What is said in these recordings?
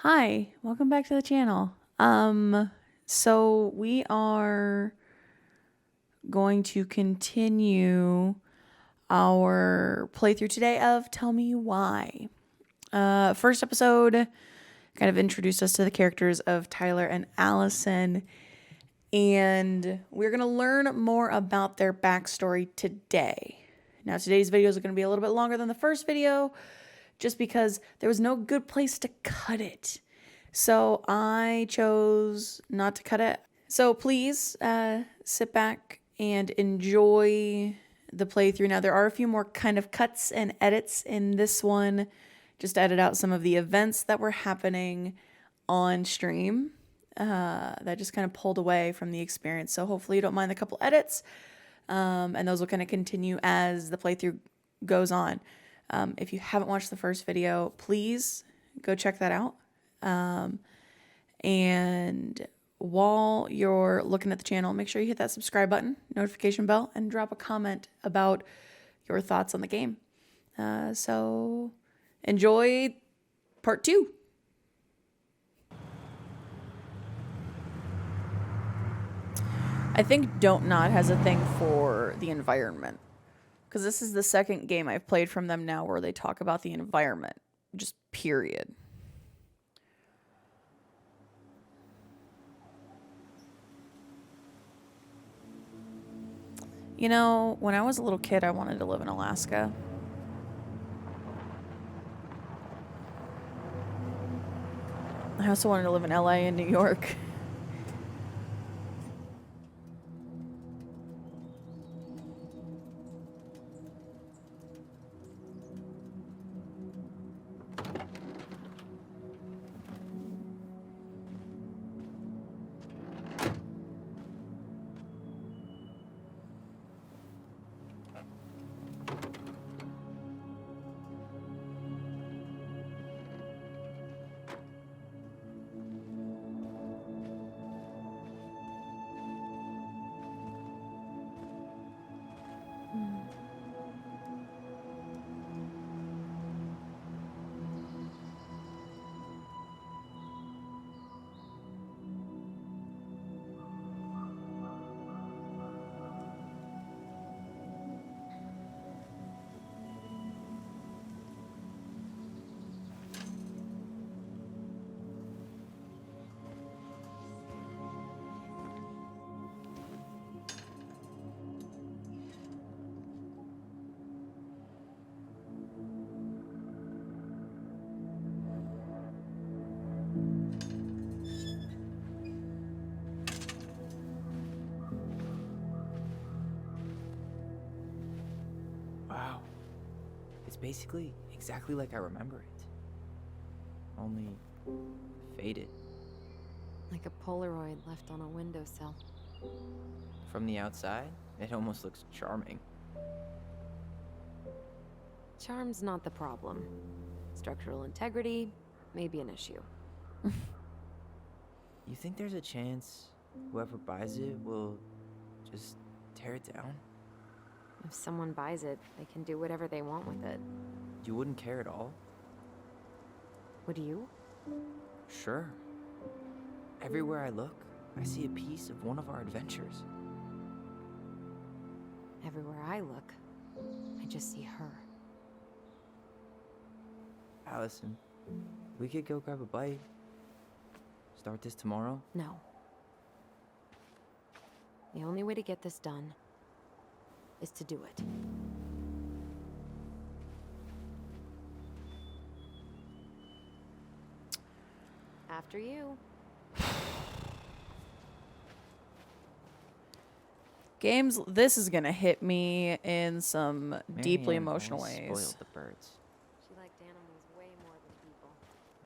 Hi, welcome back to the channel. So we are going to continue our playthrough today of Tell Me Why. First episode kind of introduced us to the characters of Tyler and Allison, and we're going to learn more about their backstory today. Now, today's videos are going to be a little bit longer than the first video, just because there was no good place to cut it. So I chose not to cut it. So please sit back and enjoy the playthrough. Now, there are a few more kind of cuts and edits in this one, just to edit out some of the events that were happening on stream that just kind of pulled away from the experience. So hopefully you don't mind the couple edits, and those will kind of continue as the playthrough goes on. If you haven't watched the first video, please go check that out. And while you're looking at the channel, make sure you hit that subscribe button, notification bell, and drop a comment about your thoughts on the game. So enjoy part 2. I think Don't Nod has a thing for the environment, because this is the second game I've played from them now where they talk about the environment, just period. You know, when I was a little kid, I wanted to live in Alaska. I also wanted to live in LA and New York. Wow. It's basically exactly like I remember it. Only faded. Like a Polaroid left on a windowsill. From the outside, it almost looks charming. Charm's not the problem. Structural integrity may be an issue. You think there's a chance whoever buys it will just tear it down? If someone buys it, they can do whatever they want with it. You wouldn't care at all? Would you? Sure. Everywhere I look, I see a piece of one of our adventures. Everywhere I look, I just see her. Allison, we could go grab a bite. Start this tomorrow? No. The only way to get this done is to do it. After you. Games, this is going to hit me in some deeply Marianne emotional always ways. spoiled the birds. She liked animals way more than people.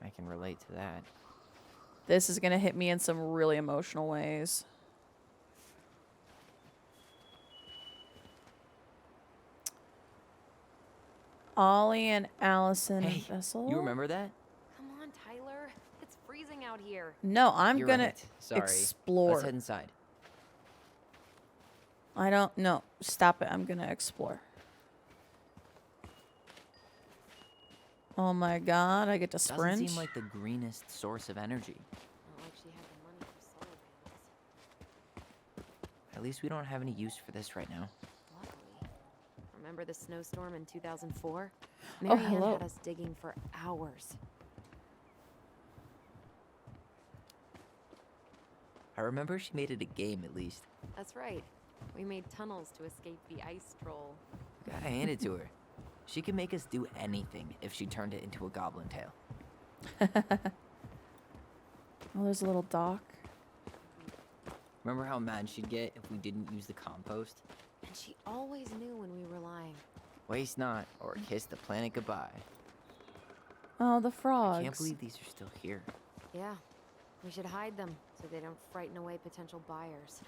I can relate to that. This is going to hit me in some really emotional ways. Ollie and Allison Hey, Vessel. you remember that? Come on, Tyler. It's freezing out here. No, I'm You're gonna right. Sorry. explore. Let's head inside. I don't know. Stop it. I'm gonna explore. Oh my god, I get to Doesn't sprint. seem like the greenest source of energy. Not like she had the money for solar panels. At least we don't have any use for this right now. Luckily. Remember the snowstorm in 2004? Oh, Marianne hello. had us digging for hours. I remember she made it a game at least. That's right. We made tunnels to escape the ice troll. Gotta hand it to her. She could make us do anything if she turned it into a goblin tale. Oh, there's a little dock. Remember how mad she'd get if we didn't use the compost? And she always knew when we were lying. Waste not, or kiss the planet goodbye. Oh, the frogs. I can't believe these are still here. Yeah. We should hide them so they don't frighten away potential buyers.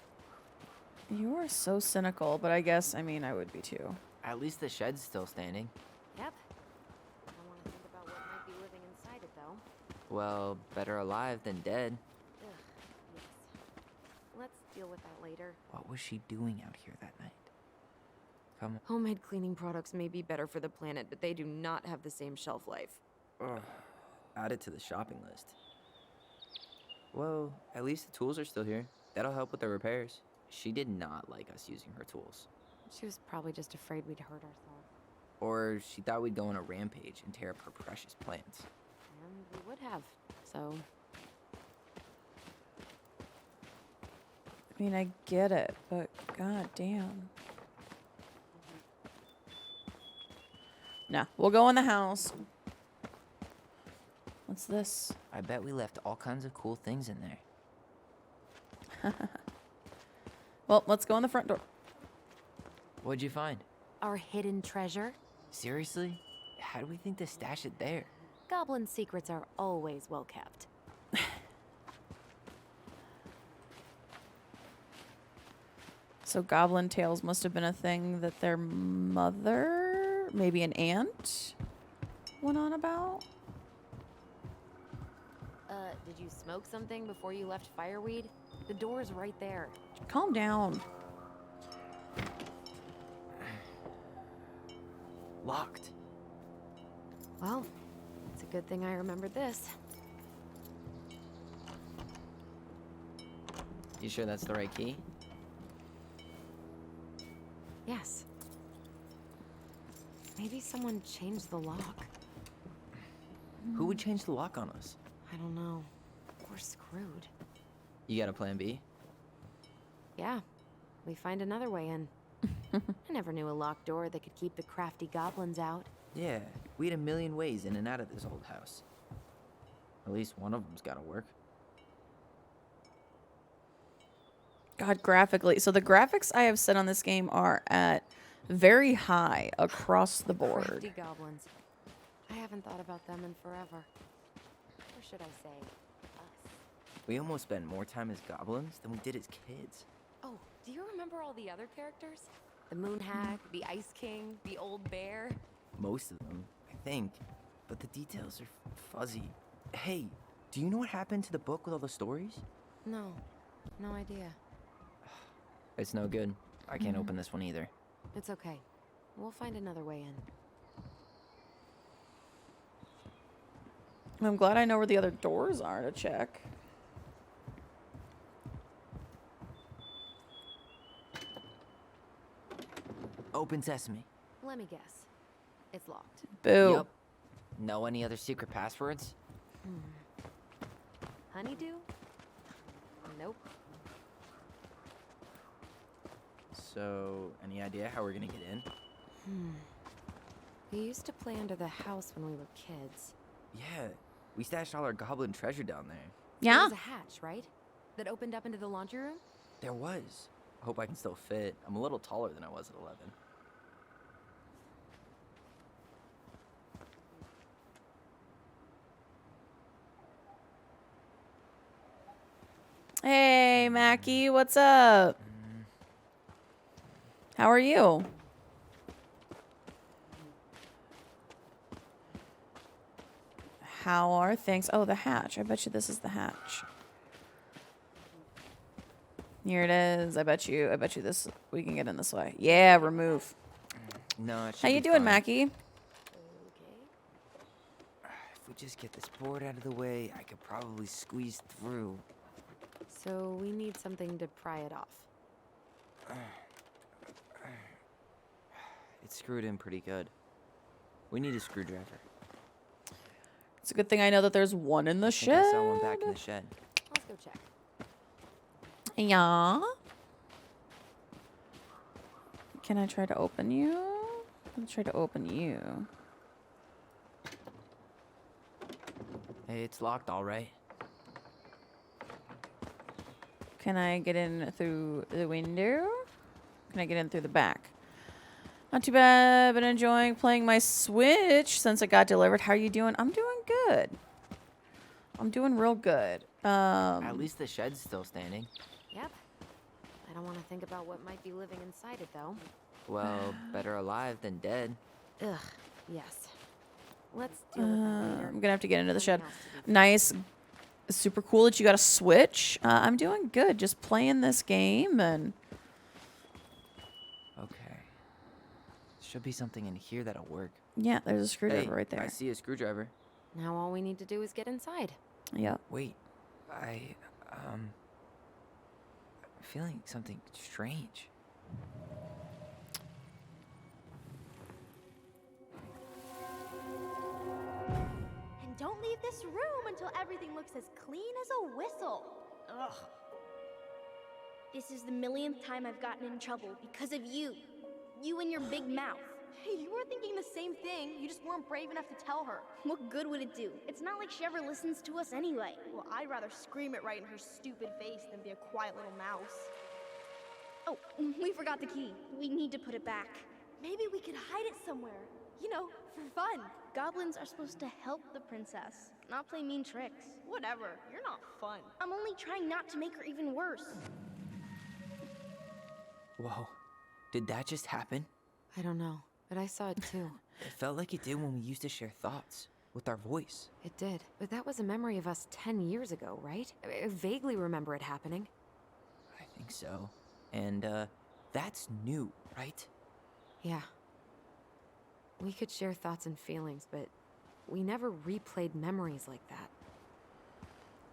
You are so cynical, but I guess, I mean, I would be too. At least the shed's still standing. Yep. I don't want to think about what might be living inside it, though. Well, better alive than dead. Ugh, yes. Let's deal with that later. What was she doing out here that night? Come on. Homemade cleaning products may be better for the planet, but they do not have the same shelf life. Ugh. Add it to the shopping list. Well, at least the tools are still here. That'll help with the repairs. She did not like us using her tools. She was probably just afraid we'd hurt ourselves. Or she thought we'd go on a rampage and tear up her precious plants. And we would have, so... I mean, I get it, but god damn. Nah, we'll go in the house. What's this? I bet we left all kinds of cool things in there. Well, let's go in the front door. What'd you find? Our hidden treasure? Seriously? How do we think to stash it there? Goblin secrets are always well kept. So goblin tales must have been a thing that their mother, maybe an aunt, went on about? Did you smoke something before you left Fireweed? The door's right there. Calm down. Locked. Well, it's a good thing I remembered this. You sure that's the right key? Yes. Maybe someone changed the lock. Who would change the lock on us? I don't know. We're screwed. You got a plan B? Yeah, we find another way in. I never knew a locked door that could keep the crafty goblins out. Yeah, we had a million ways in and out of this old house. At least one of them's gotta work. God, graphically. So the graphics I have set on this game are at very high across the board. Crafty goblins. I haven't thought about them in forever. Or should I say, us? We almost spent more time as goblins than we did as kids. Oh, do you remember all the other characters? The Moon Hag, the Ice King, the Old Bear? Most of them, I think. But the details are fuzzy. Hey, do you know what happened to the book with all the stories? No, no idea. It's no good. I can't open this one either. It's okay. We'll find another way in. I'm glad I know where the other doors are to check. Open sesame. Let me guess. It's locked. Boo. Yup. Know any other secret passwords? Honeydew? Nope. So, any idea how we're gonna get in? We used to play under the house when we were kids. Yeah, we stashed all our goblin treasure down there. There Yeah. was a hatch, right? That opened up into the laundry room? There was. I hope I can still fit. I'm a little taller than I was at 11. Hey, Mackie, what's up? How are you? How are things? Oh, the hatch. I bet you this is the hatch. Here it is. I bet you this we can get in this way. Yeah, remove. No, it should How you be doing, fine. Mackie? Okay. we just get this board out of the way, I could probably squeeze through. So we need something to pry it off. It's screwed in pretty good. We need a screwdriver. It's a good thing I know that there's one in the I shed. saw one back in the shed. Let's go check. Yeah. Can I try to open you? I'm gonna try to open you. Hey, it's locked, all right. Can I get in through the window? Can I get in through the back? Not too bad. Been enjoying playing my Switch since it got delivered. How are you doing? I'm doing good. I'm doing real good. At least the shed's still standing. Yep. I don't want to think about what might be living inside it, though. Well, better alive than dead. Ugh, yes. Let's deal with that later. I'm gonna have to get into the shed. Something else to do. Nice. Super cool that you got a Switch. I'm doing good. Just playing this game and Okay. Should be something in here that'll work. yeah, there's a screwdriver Hey, right there. I see a screwdriver. Now all we need to do is get inside. Yep. Wait, I'm feeling something strange. And don't leave this room until everything looks as clean as a whistle. Ugh. This is the millionth time I've gotten in trouble because of you. You and your big mouth. Hey, you were thinking the same thing. You just weren't brave enough to tell her. What good would it do? It's not like she ever listens to us anyway. Well, I'd rather scream it right in her stupid face than be a quiet little mouse. Oh, we forgot the key. We need to put it back. Maybe we could hide it somewhere. You know, for fun. Goblins are supposed to help the princess, not play mean tricks. Whatever, you're not fun. I'm only trying not to make her even worse. Whoa, did that just happen? I don't know, but I saw it too. It felt like it did when we used to share thoughts with our voice. It did. But that was a memory of us 10 years ago, right? I vaguely remember it happening. I think so. And, that's new, right? Yeah. We could share thoughts and feelings, but we never replayed memories like that.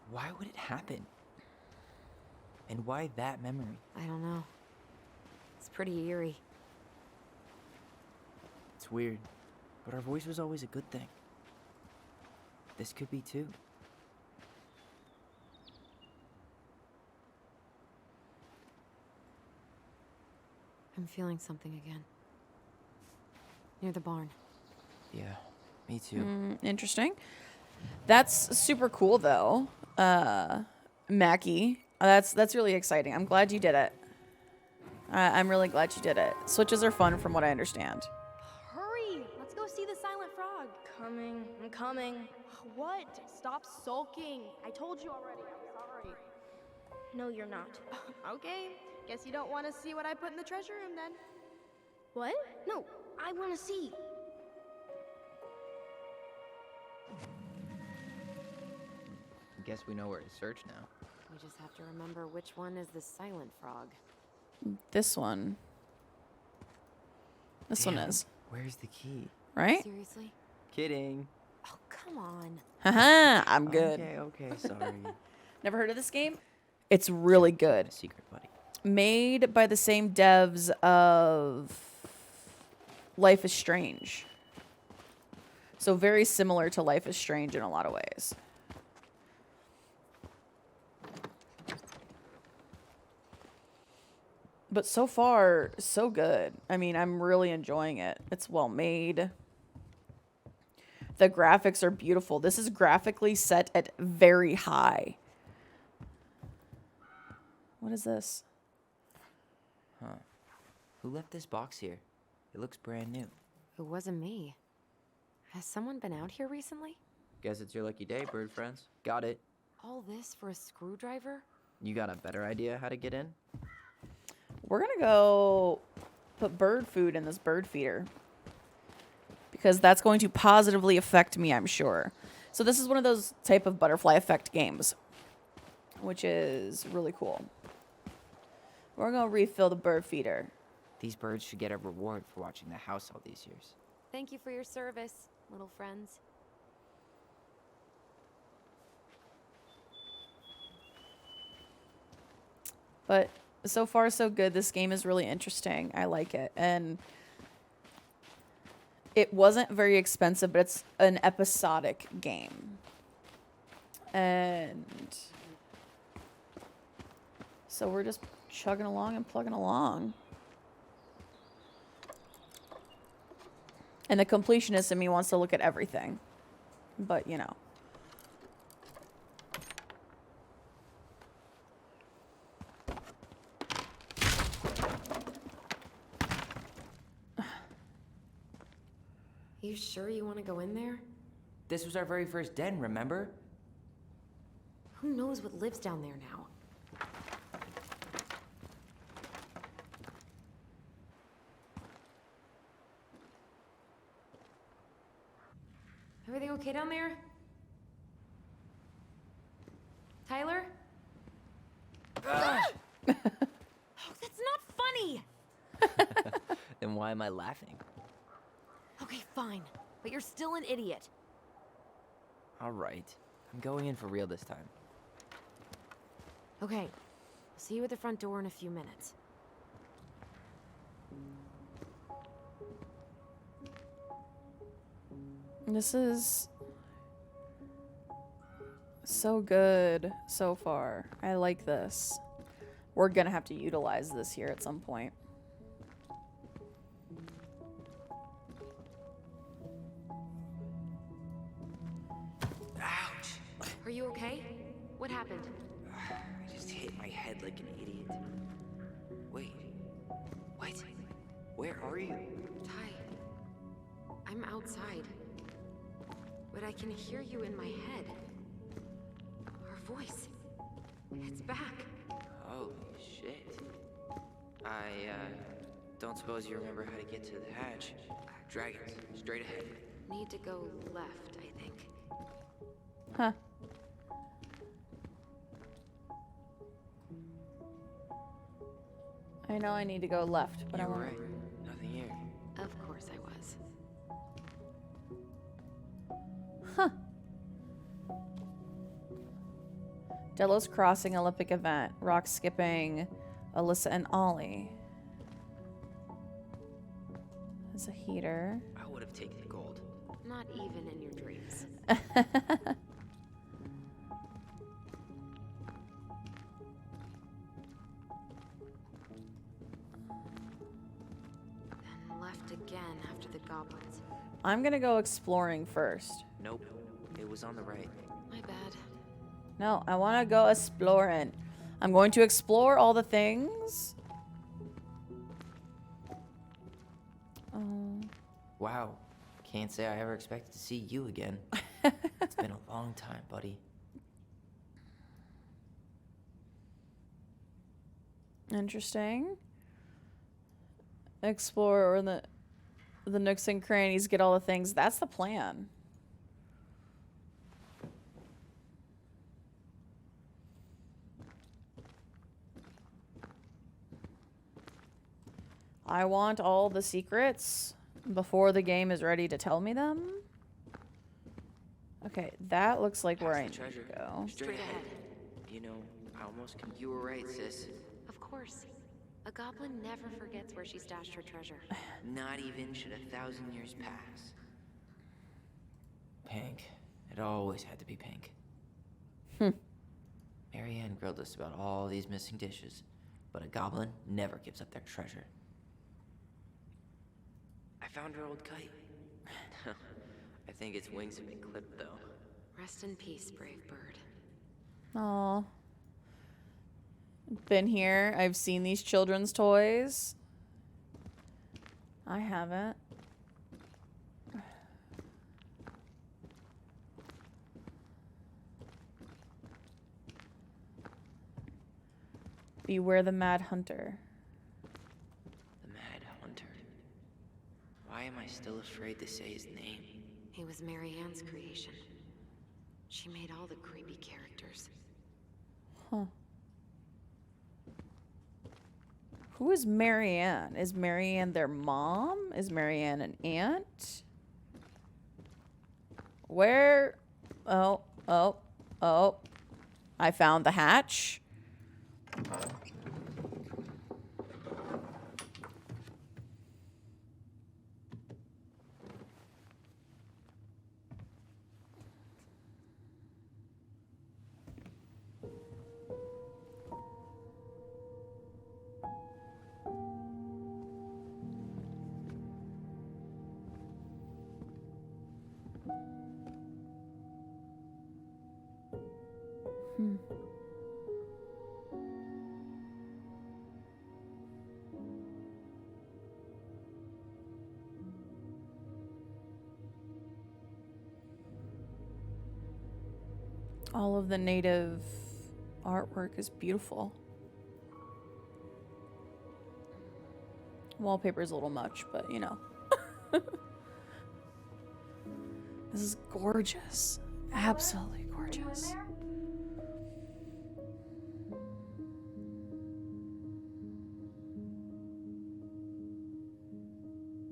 Why would it happen? And why that memory? I don't know. It's pretty eerie. It's weird, but our voice was always a good thing. This could be too. I'm feeling something again. Near the barn. Yeah, me too. Interesting. That's super cool though. Mackie. That's really exciting. I'm glad you did it. I'm really glad you did it. Switches are fun from what I understand. Hurry, let's go see the silent frog. Coming, I'm coming. What? Stop sulking. I told you already. I'm sorry. No, you're not. Okay, guess you don't want to see what I put in the treasure room then. What? No, I want to see. Guess we know where to search now. We just have to remember which one is the silent frog. This one. This one Damn, is. Where's the key? Right? Seriously? Kidding. Oh, come on. Haha, I'm good. Okay, sorry. Never heard of this game? It's really good. A secret, buddy. Made by the same devs of Life is Strange. So very similar to Life is Strange in a lot of ways. But so far, so good. I mean, I'm really enjoying it. It's well made. The graphics are beautiful. This is graphically set at very high. What is this? Who left this box here? It looks brand new. It wasn't me. Has someone been out here recently? Guess it's your lucky day, bird friends. Got it. All this for a screwdriver? You got a better idea how to get in? We're going to go put bird food in this bird feeder. Because that's going to positively affect me, I'm sure. So this is one of those type of butterfly effect games. Which is really cool. We're going to refill the bird feeder. These birds should get a reward for watching the house all these years. Thank you for your service, little friends. But so far, so good. This game is really interesting. I like it. And it wasn't very expensive, but it's an episodic game. And so we're just chugging along and plugging along. And the completionist in me wants to look at everything. But, you know. You sure you want to go in there? This was our very first den, remember? Who knows what lives down there now? Everything okay down there? Tyler? Oh, that's not funny! Then why am I laughing? Okay, fine. But you're still an idiot. All right. I'm going in for real this time. Okay. I'll see you at the front door in a few minutes. This is so good so far. I like this. We're gonna have to utilize this here at some point. Ouch! Are you okay? What happened? I just hit my head like an idiot. Wait. What? Where are you? Ty, I'm outside. But I can hear you in my head. Our voice. It's back. Holy shit. I, don't suppose you remember how to get to the hatch. Dragons, straight ahead. Need to go left, I think. Huh. I know I need to go left, but I You were want right. Nothing here. Of course I was. Huh. Delos Crossing Olympic event. Rock skipping. Alyssa and Ollie. There's a heater. I would have taken gold. Not even in your dreams. Then left again after the goblins. I'm gonna go exploring first. Nope. It was on the right. My bad. No, I want to go exploring. I'm going to explore all the things. Wow. Can't say I ever expected to see you again. It's been a long time, buddy. Interesting. Explore or the nooks and crannies, get all the things. That's the plan. I want all the secrets before the game is ready to tell me them. Okay, that looks like where I need to go. Straight ahead. You know, I almost You were right, sis. Of course. A goblin never forgets where she stashed her treasure. Not even should 1,000 years pass. Pink. It always had to be pink. Marianne grilled us about all these missing dishes, but a goblin never gives up their treasure. I found her old kite. I think its wings have been clipped, though. Rest in peace, brave bird. Aw. Been here. I've seen these children's toys. I haven't. Beware the Mad Hunter. The Mad Hunter. Why am I still afraid to say his name? He was Marianne's creation. She made all the creepy characters. Huh. Who is Marianne? Is Marianne their mom? Is Marianne an aunt? Where? Oh. I found the hatch. All of the native artwork is beautiful. Wallpaper's a little much, but you know. This is gorgeous. Absolutely gorgeous.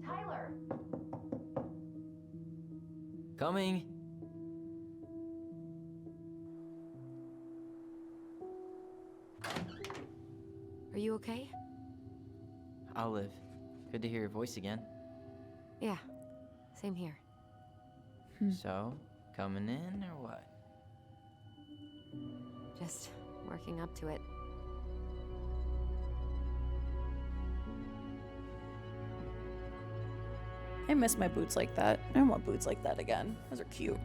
Tyler! Coming. Are you okay? Olive, good to hear your voice again. Yeah, same here. So, coming in or what? Just working up to it. I miss my boots like that. I want boots like that again. Those are cute.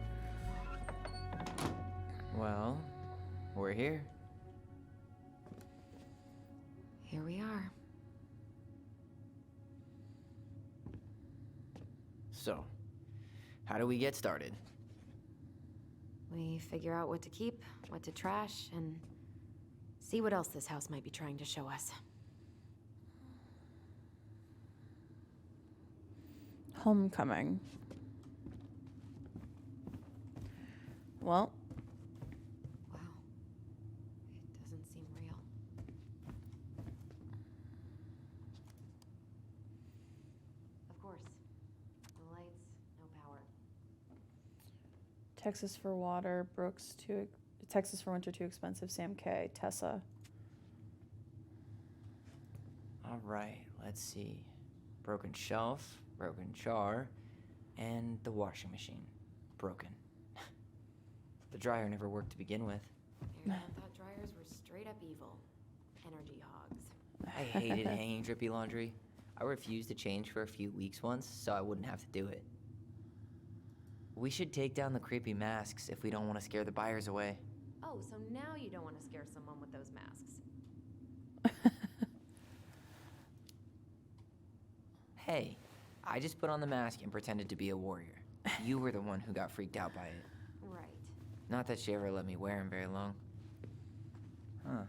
Well, we're here. Here we are. So, how do we get started? We figure out what to keep, what to trash, and see what else this house might be trying to show us. Homecoming. Well, Wow. It doesn't seem real. Of course. No lights, no power. Texas for water, Brooks too. Texas for winter too expensive. Sam K. Tessa. All right, let's see. Broken shelf, broken jar, and the washing machine. Broken. The dryer never worked to begin with. Aaron thought dryers were straight up evil. Energy hogs. I hated hanging drippy laundry. I refused to change for a few weeks once, so I wouldn't have to do it. We should take down the creepy masks if we don't want to scare the buyers away. Oh, so now you don't want to scare someone with those masks. Hey, I just put on the mask and pretended to be a warrior. You were the one who got freaked out by it. Right. Not that she ever let me wear him very long. Huh.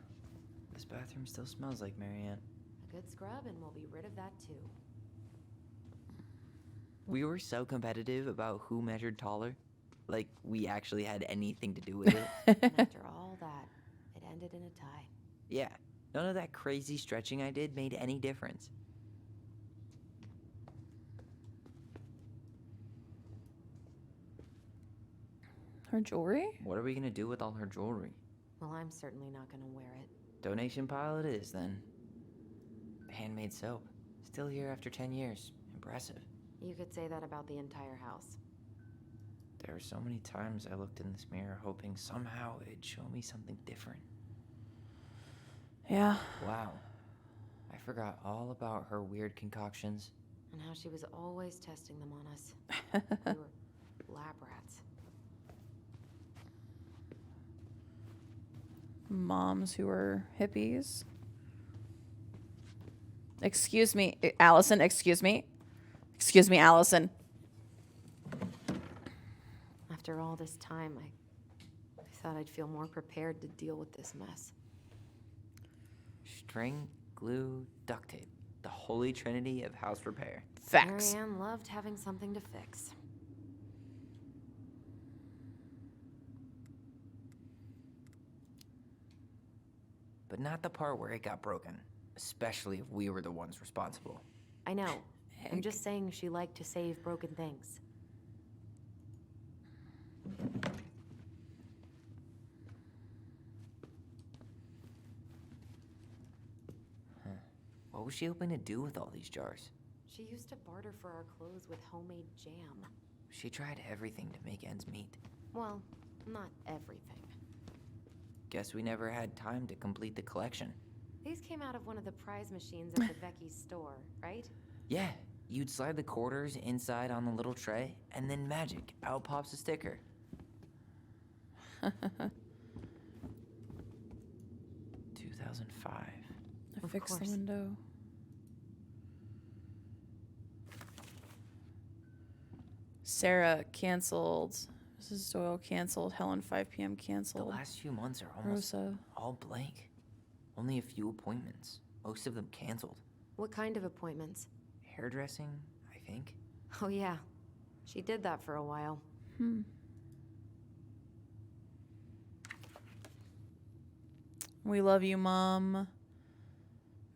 This bathroom still smells like Marianne. A good scrub and we'll be rid of that too. We were so competitive about who measured taller. Like, we actually had anything to do with it. And after all that, it ended in a tie. Yeah, none of that crazy stretching I did made any difference. Her jewelry? What are we gonna do with all her jewelry? Well, I'm certainly not gonna wear it. Donation pile it is, then. Handmade soap. Still here after 10 years. Impressive. You could say that about the entire house. There were so many times I looked in this mirror hoping somehow it'd show me something different. Yeah. Wow. I forgot all about her weird concoctions. And how she was always testing them on us. We were lab rats. Moms who were hippies. Excuse me, Allison, excuse me. Excuse me, Allison. After all this time, I thought I'd feel more prepared to deal with this mess. String, glue, duct tape. The holy trinity of house repair. Facts. Marianne loved having something to fix. But not the part where it got broken. Especially if we were the ones responsible. I know. I'm just saying she liked to save broken things. What was she hoping to do with all these jars? She used to barter for our clothes with homemade jam. She tried everything to make ends meet. Well, not everything. Guess we never had time to complete the collection. These came out of one of the prize machines at the Becky's store, right? Yeah, you'd slide the quarters inside on the little tray, and then magic, out pops a sticker. 2005. I Of fixed the course. window. Sarah canceled. Mrs. Doyle canceled. Helen 5 p.m. The canceled. last few months are almost Rosa. all blank. Only a few appointments. Most of them canceled. What kind of appointments? Hairdressing, I think. Oh, yeah. She did that for a while. We love you, Mom.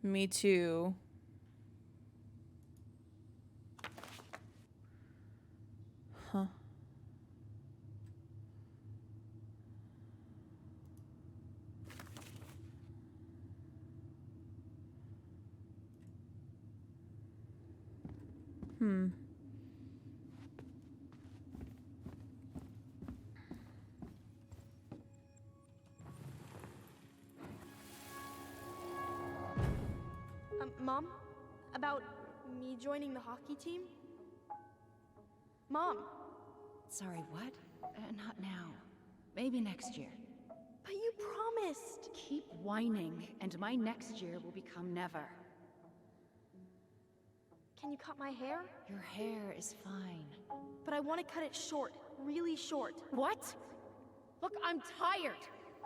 Me too. Huh. Mom? About me joining the hockey team? Mom, Sorry, what? Not now. Maybe next year. but you promised. Keep whining, and my next year will become never. Can you cut my hair? Your hair is fine. But I want to cut it short, really short. What? Look, I'm tired,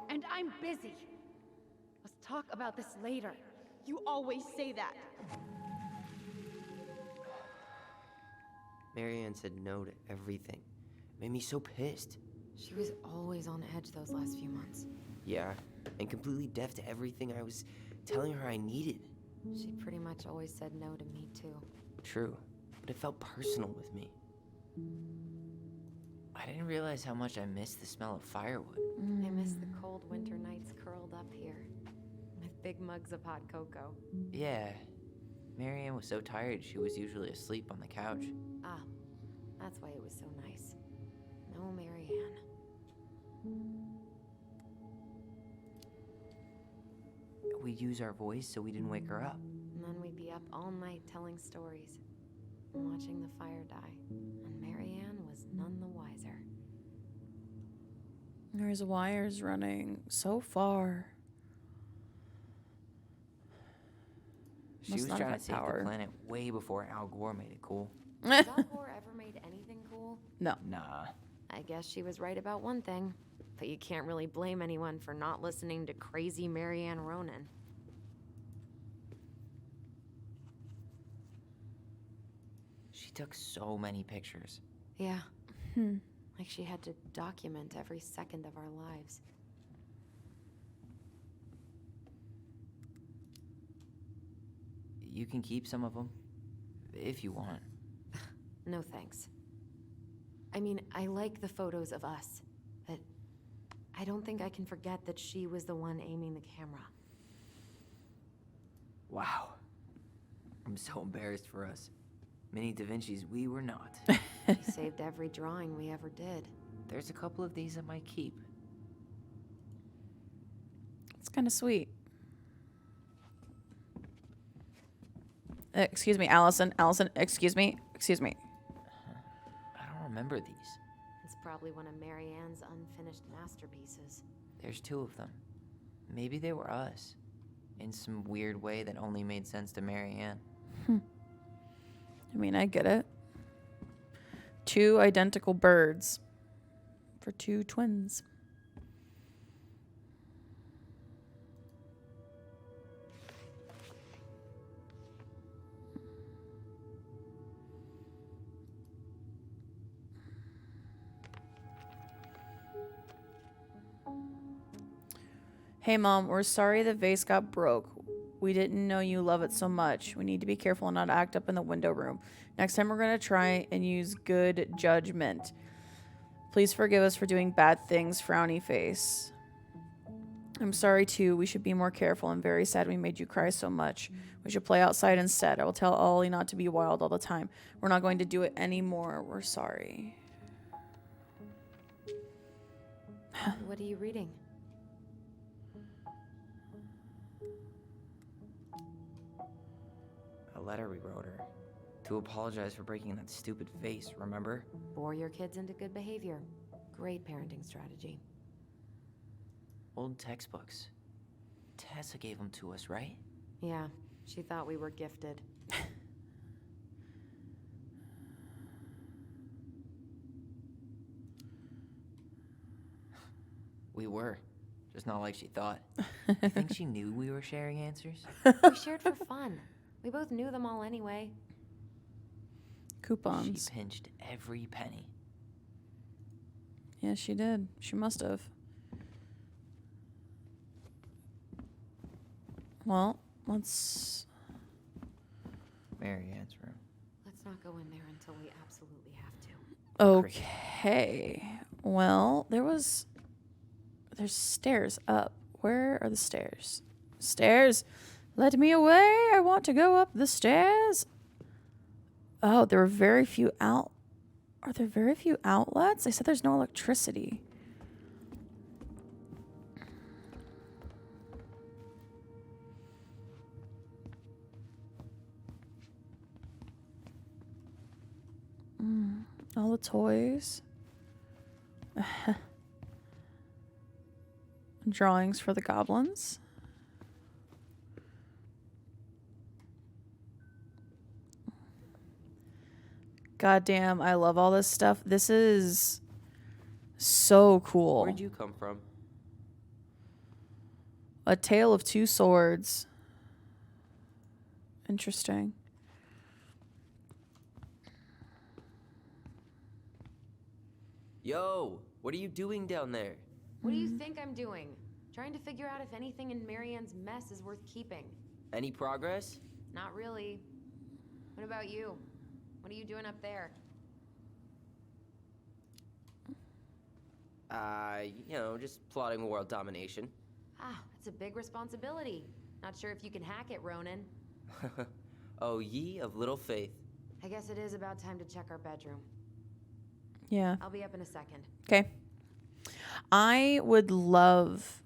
and I'm busy. Let's talk about this later. You always say that. Marianne said no to everything. Made me so pissed. She was always on edge those last few months. Yeah, and completely deaf to everything I was telling her I needed. She pretty much always said no to me, too. True, but it felt personal with me. I didn't realize how much I missed the smell of firewood. I miss the cold winter nights curled up here, with big mugs of hot cocoa. Yeah. Marianne was so tired she was usually asleep on the couch. Ah, that's why it was so nice. No Marianne. We'd use our voice so we didn't wake her up. And then we'd be up all night telling stories, and watching the fire die. And Marianne was none the wiser. There's wires running so far. She Must was not trying to have save power. the planet way before Al Gore made it cool. Has Al Gore ever made anything cool? No. Nah. I guess she was right about one thing. But you can't really blame anyone for not listening to crazy Marianne Ronan. She took so many pictures. Yeah. Like she had to document every second of our lives. You can keep some of them, if you want. No thanks. I mean, I like the photos of us, but I don't think I can forget that she was the one aiming the camera. Wow. I'm so embarrassed for us. Mini Da Vinci's we were not. She saved every drawing we ever did. There's a couple of these I might keep. It's kind of sweet. Excuse me, Allison. Allison, excuse me. Excuse me. I don't remember these. It's probably one of Marianne's unfinished masterpieces. There's 2 of them. Maybe they were us. In some weird way that only made sense to Marianne. I mean, I get it. 2 identical birds for 2 twins. Hey, Mom, we're sorry the vase got broke. We didn't know you love it so much. We need to be careful and not act up in the window room. Next time we're going to try and use good judgment. Please forgive us for doing bad things, frowny face. I'm sorry too. We should be more careful. I'm very sad we made you cry so much. We should play outside instead. I will tell Ollie not to be wild all the time. We're not going to do it anymore. We're sorry. What are you reading? A letter we wrote her. To apologize for breaking that stupid vase, remember? Bore your kids into good behavior. Great parenting strategy. Old textbooks. Tessa gave them to us, right? Yeah, she thought we were gifted. We were. Just not like she thought. I think she knew we were sharing answers. We shared for fun. We both knew them all anyway. Coupons. She pinched every penny. Yeah, she did. She must have. Well, let's... Marianne's room. Let's not go in there until we absolutely have to. Okay. Well, there's stairs up. Where are the stairs? Stairs! Let me away! I want to go up the stairs! Oh, there are very few Are there very few outlets? They said there's no electricity. All the toys. Drawings for the goblins. Goddamn, I love all this stuff. This is so cool. Where'd you come from? A Tale of Two Swords. Interesting. Yo, what are you doing down there? What do you think I'm doing? Trying to figure out if anything in Marianne's mess is worth keeping. Any progress? Not really. What about you? What are you doing up there? Just plotting world domination. Ah, it's a big responsibility. Not sure if you can hack it, Ronan. Oh, ye of little faith. I guess it is about time to check our bedroom. Yeah. I'll be up in a second. Okay. I would love,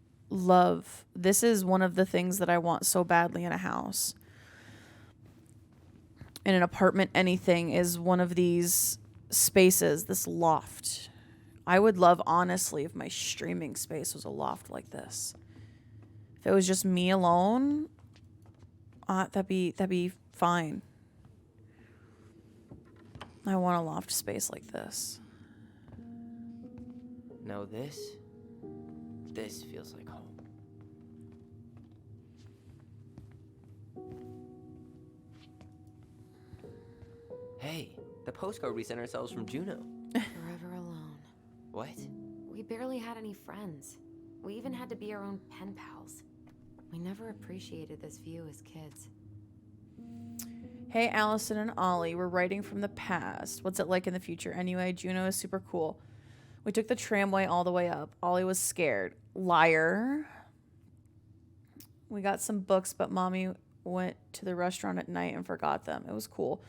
this is one of the things that I want so badly in a house. In an apartment, anything, is one of these spaces, this loft. I would love, honestly, if my streaming space was a loft like this. If it was just me alone, that'd be fine. I want a loft space like this. No, this feels like home. Hey, the postcard we sent ourselves from Juno. Forever alone. What? We barely had any friends. We even had to be our own pen pals. We never appreciated this view as kids. Hey, Allison and Ollie, we're writing from the past. What's it like in the future? Anyway, Juno is super cool. We took the tramway all the way up. Ollie was scared. Liar. We got some books, but Mommy went to the restaurant at night and forgot them. It was cool.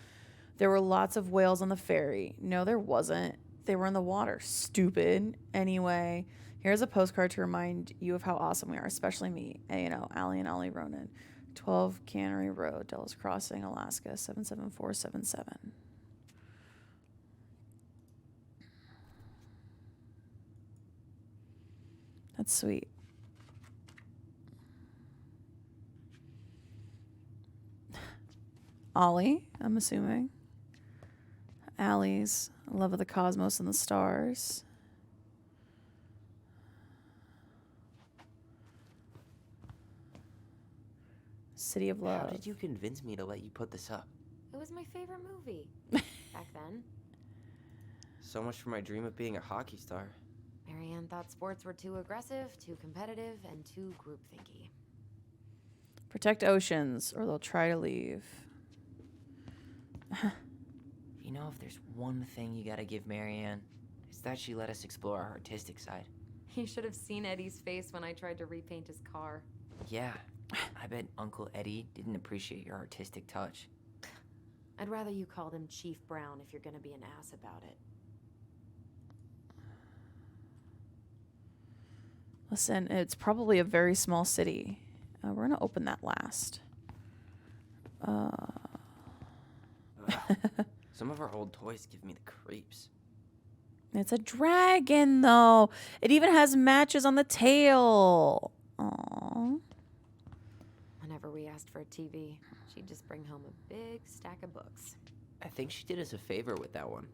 There were lots of whales on the ferry. No, there wasn't. They were in the water. Stupid. Anyway, here's a postcard to remind you of how awesome we are, especially me. Allie and Ollie Ronan. 12 Cannery Road, Dulles Crossing, Alaska, 77477. That's sweet. Ollie, I'm assuming. Allie's love of the cosmos and the stars. City of Love. How did you convince me to let you put this up? It was my favorite movie. Back then. So much for my dream of being a hockey star. Marianne thought sports were too aggressive, too competitive, and too groupthinky. Protect oceans, or they'll try to leave. You know, if there's one thing you gotta give Marianne, it's that she let us explore our artistic side. You should have seen Eddie's face when I tried to repaint his car. Yeah, I bet Uncle Eddie didn't appreciate your artistic touch. I'd rather you called him Chief Brown if you're gonna be an ass about it. Listen, it's probably a very small city. We're going to open that last. Some of our old toys give me the creeps. It's a dragon, though. It even has matches on the tail. Aww. Whenever we asked for a TV, she'd just bring home a big stack of books. I think she did us a favor with that one.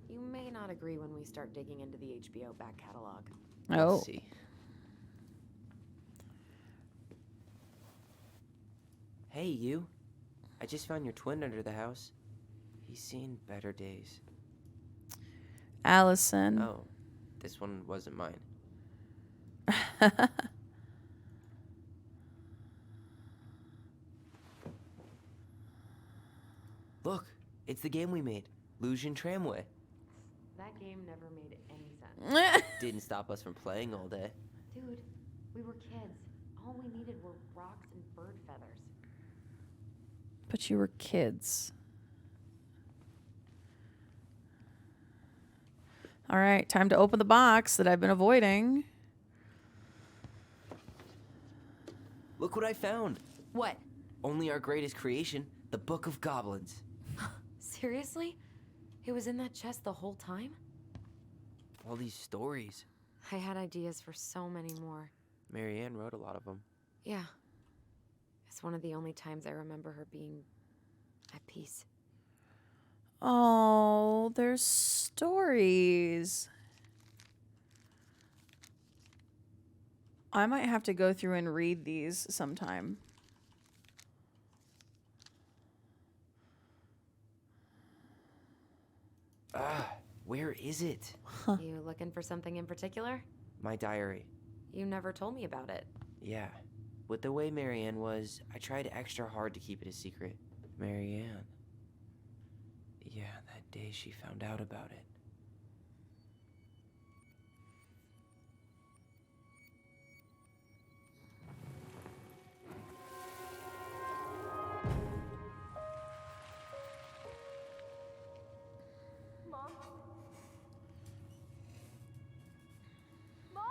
You may not agree when we start digging into the HBO back catalog. Oh. Let's see. Hey, you. I just found your twin under the house. He's seen better days. Allison. Oh, this one wasn't mine. Look, it's the game we made, Lusion Tramway. That game never made any sense. Didn't stop us from playing all day. Dude, we were kids. All we needed were rocks and bird feathers. But you were kids. All right, time to open the box that I've been avoiding. Look what I found. What? Only our greatest creation, the Book of Goblins. Seriously? It was in that chest the whole time? All these stories. I had ideas for so many more. Marianne wrote a lot of them. Yeah. It's one of the only times I remember her being at peace. Oh, there's stories. I might have to go through and read these sometime. Where is it? You looking for something in particular? My diary. You never told me about it. Yeah. With the way Marianne was, I tried extra hard to keep it a secret. Marianne. Yeah, that day she found out about it. Mom? Mom!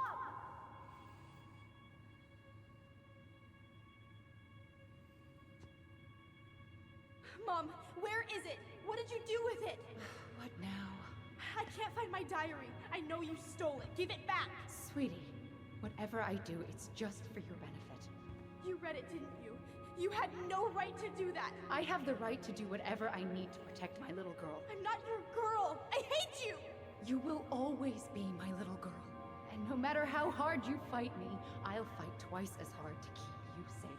Mom, where is it? What did you do with it? What now? I can't find my diary. I know you stole it. Give it back. Sweetie, whatever I do, it's just for your benefit. You read it, didn't you? You had no right to do that. I have the right to do whatever I need to protect my little girl. I'm not your girl. I hate you. You will always be my little girl. And no matter how hard you fight me, I'll fight twice as hard to keep you safe.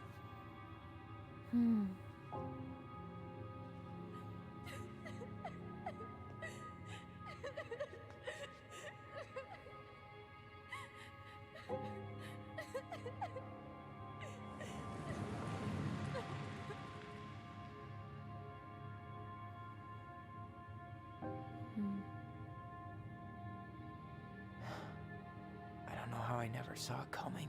I don't know how I never saw it coming.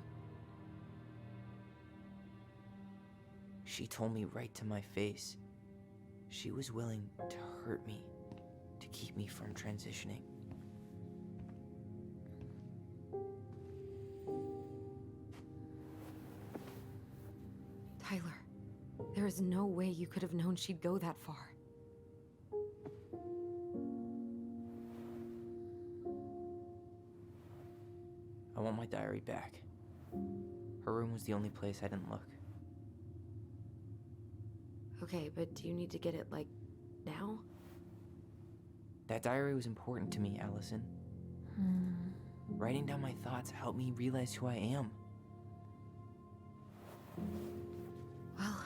She told me right to my face. She was willing to hurt me, to keep me from transitioning. Tyler, there is no way you could have known she'd go that far. I want my diary back. Her room was the only place I didn't look. Okay, but do you need to get it, like, now? That diary was important to me, Allison. Writing down my thoughts helped me realize who I am. Well,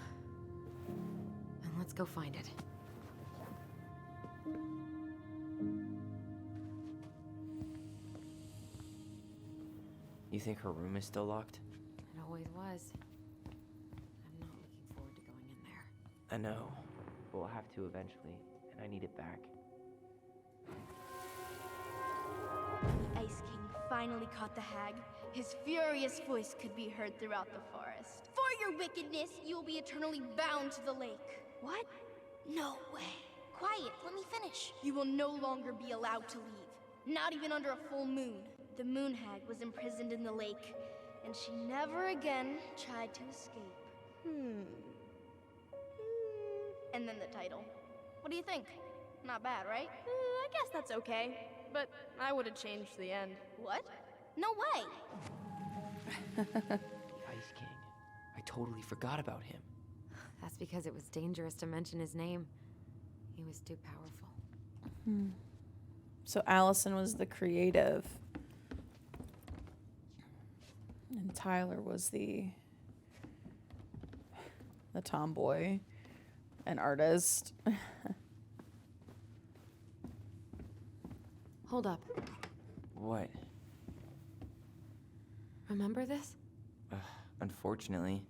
then let's go find it. You think her room is still locked? It always was. I'm not looking forward to going in there. I know. We'll have to eventually, and I need it back. The Ice King finally caught the hag. His furious voice could be heard throughout the forest. For your wickedness, you will be eternally bound to the lake. What? No way. Quiet, let me finish. You will no longer be allowed to leave, not even under a full moon. The moon hag was imprisoned in the lake, and she never again tried to escape. And then the title. What do you think? Not bad, right? I guess that's okay. But I would have changed the end. What? No way! The Ice King. I totally forgot about him. That's because it was dangerous to mention his name. He was too powerful. So Allison was the creative. And Tyler was the tomboy and artist. Hold up. What? Remember this? Unfortunately.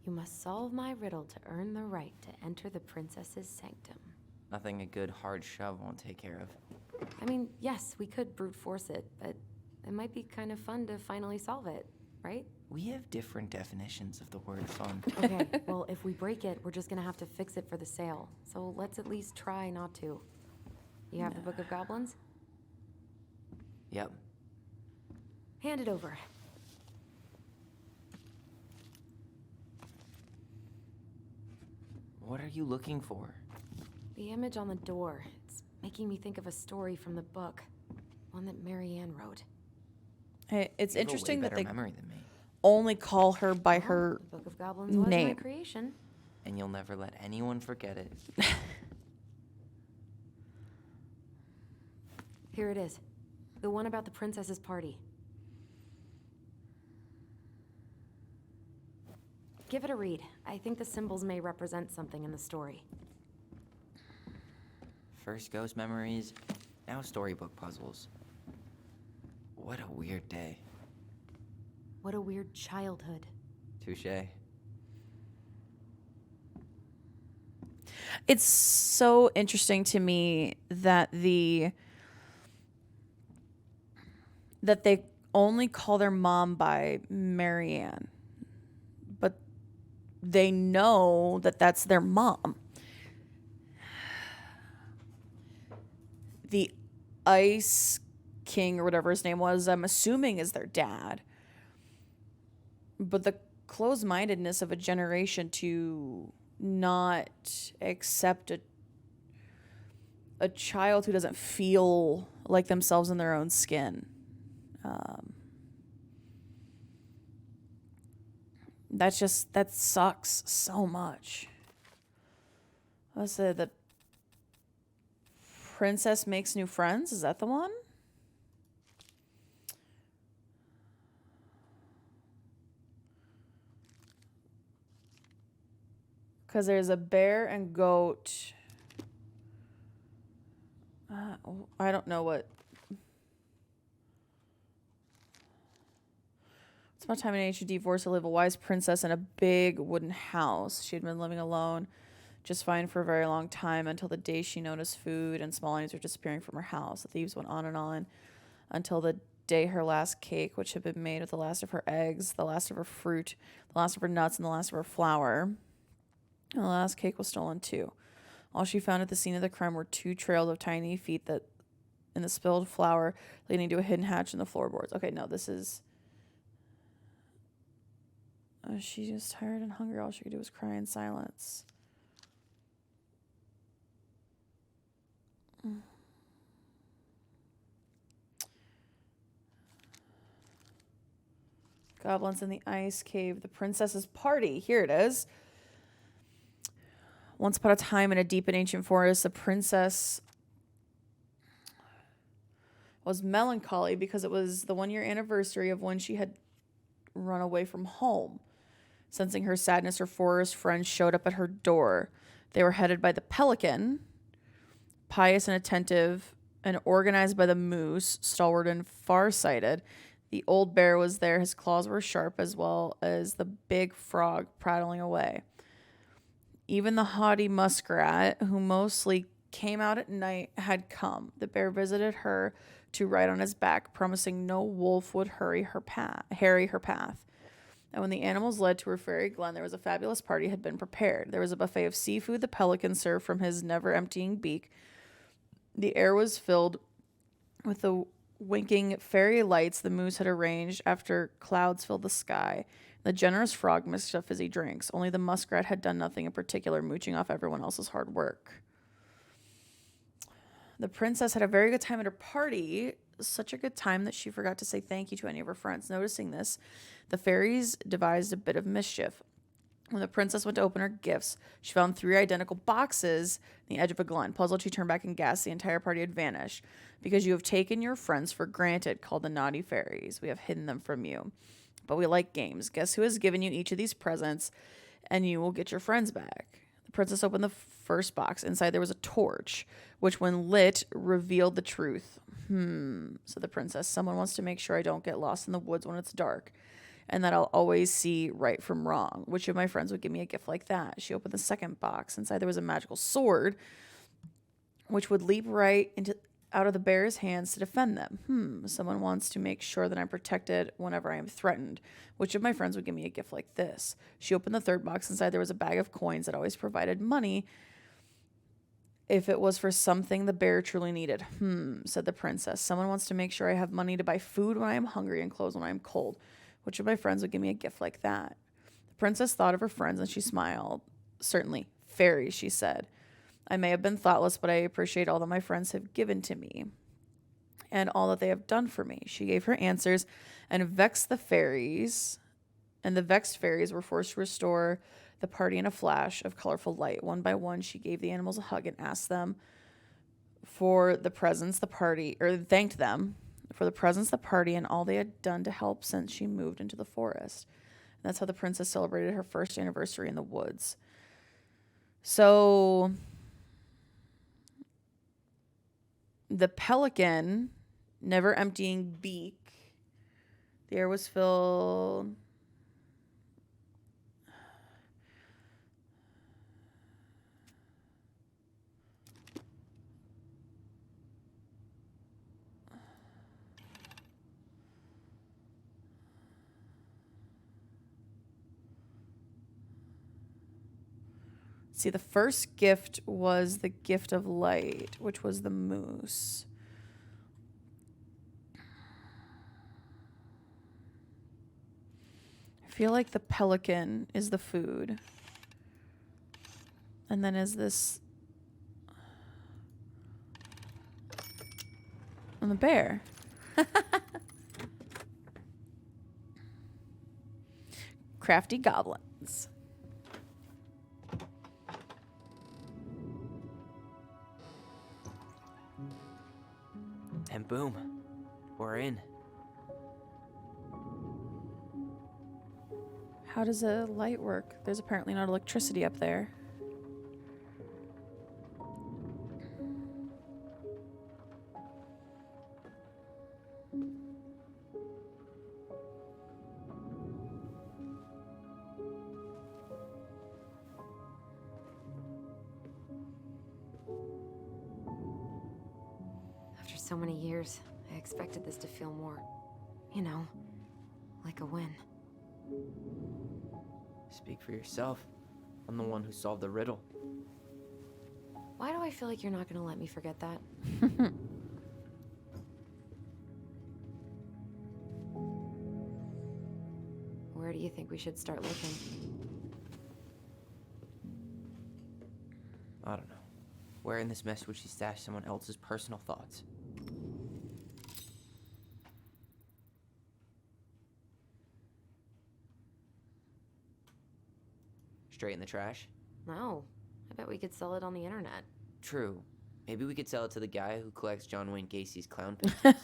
You must solve my riddle to earn the right to enter the princess's sanctum. Nothing a good hard shove won't take care of. I mean, yes, we could brute force it, but it might be kind of fun to finally solve it, right? We have different definitions of the word fun. Okay, well, if we break it, we're just gonna have to fix it for the sale. So let's at least try not to. You have the Book of Goblins? Yep. Hand it over. What are you looking for? The image on the door. It's making me think of a story from the book. One that Marianne wrote. Hey, it's You have a way interesting that better they memory than me, only call her by her The Book of Goblins was my name. creation. and you'll never let anyone forget it. Here it is. The one about the princess's party. Give it a read. I think the symbols may represent something in the story. First ghost memories, now storybook puzzles. What a weird day. What a weird childhood. Touché. It's so interesting to me that that they only call their mom by Marianne, but they know that that's their mom. The Ice King or whatever his name was, I'm assuming is their dad. But the closed-mindedness of a generation to not accept a child who doesn't feel like themselves in their own skin. That sucks so much. I said the princess makes new friends. Is that the one? Because there's a bear and goat. I don't know what. It's about time an ancient divorce to live a wise princess in a big wooden house. She had been living alone just fine for a very long time until the day she noticed food and small items were disappearing from her house. The thieves went on and on until the day her last cake, which had been made with the last of her eggs, the last of her fruit, the last of her nuts, and the last of her flour. And the last cake was stolen too. All she found at the scene of the crime were 2 trails of tiny feet that in the spilled flour leading to a hidden hatch in the floorboards. Okay, no, this is... she was tired and hungry. All she could do was cry in silence. Goblins in the Ice Cave. The Princess's Party. Here it is. Once upon a time in a deep and ancient forest, the princess was melancholy because it was the 1-year anniversary of when she had run away from home. Sensing her sadness, her forest friends showed up at her door. They were headed by the pelican, pious and attentive, and organized by the moose, stalwart and farsighted. The old bear was there. His claws were sharp, as well as the big frog prattling away. Even the haughty muskrat, who mostly came out at night, had come. The bear visited her to ride on his back, promising no wolf would harry her path. And when the animals led to her fairy glen, there was a fabulous party had been prepared. There was a buffet of seafood the pelican served from his never-emptying beak. The air was filled with the winking fairy lights the moose had arranged after clouds filled the sky. The generous frog mixed up fizzy drinks. Only the muskrat had done nothing in particular, mooching off everyone else's hard work. The princess had a very good time at her party, such a good time that she forgot to say thank you to any of her friends. Noticing this, the fairies devised a bit of mischief. When the princess went to open her gifts, she found 3 identical boxes on the edge of a glen. Puzzled, she turned back and gasped the entire party had vanished. Because you have taken your friends for granted, called the naughty fairies. We have hidden them from you. But we like games. Guess who has given you each of these presents, and you will get your friends back. The princess opened the first box. Inside there was a torch, which when lit, revealed the truth. Said the princess. Someone wants to make sure I don't get lost in the woods when it's dark, and that I'll always see right from wrong. Which of my friends would give me a gift like that? She opened the second box. Inside there was a magical sword, which would leap right out of the bear's hands to defend them. Someone wants to make sure that I'm protected whenever I am threatened. Which of my friends would give me a gift like this? She opened the third box. Inside there was a bag of coins that always provided money if it was for something the bear truly needed. Said the princess. Someone wants to make sure I have money to buy food when I am hungry and clothes when I am cold. Which of my friends would give me a gift like that? The princess thought of her friends and she smiled. Certainly, fairies, she said. I may have been thoughtless, but I appreciate all that my friends have given to me and all that they have done for me. She gave her answers and vexed the fairies, and the vexed fairies were forced to restore the party in a flash of colorful light. One by one, she gave the animals a hug and asked them for the presents the party, or thanked them for the presents, the party, and all they had done to help since she moved into the forest. And that's how the princess celebrated her first anniversary in the woods. So the pelican, never emptying beak, the air was filled. See, the first gift was the gift of light, which was the moose. I feel like the pelican is the food. And then is this... and the bear. Crafty goblins. And boom, we're in. How does a light work? There's apparently not electricity up there. After so many years, I expected this to feel more, you know, like a win. Speak for yourself. I'm the one who solved the riddle. Why do I feel like you're not gonna let me forget that? Where do you think we should start looking? I don't know. Where in this mess would she stash someone else's personal thoughts? Straight in the trash? No. I bet we could sell it on the internet. True. Maybe we could sell it to the guy who collects John Wayne Gacy's clown pictures.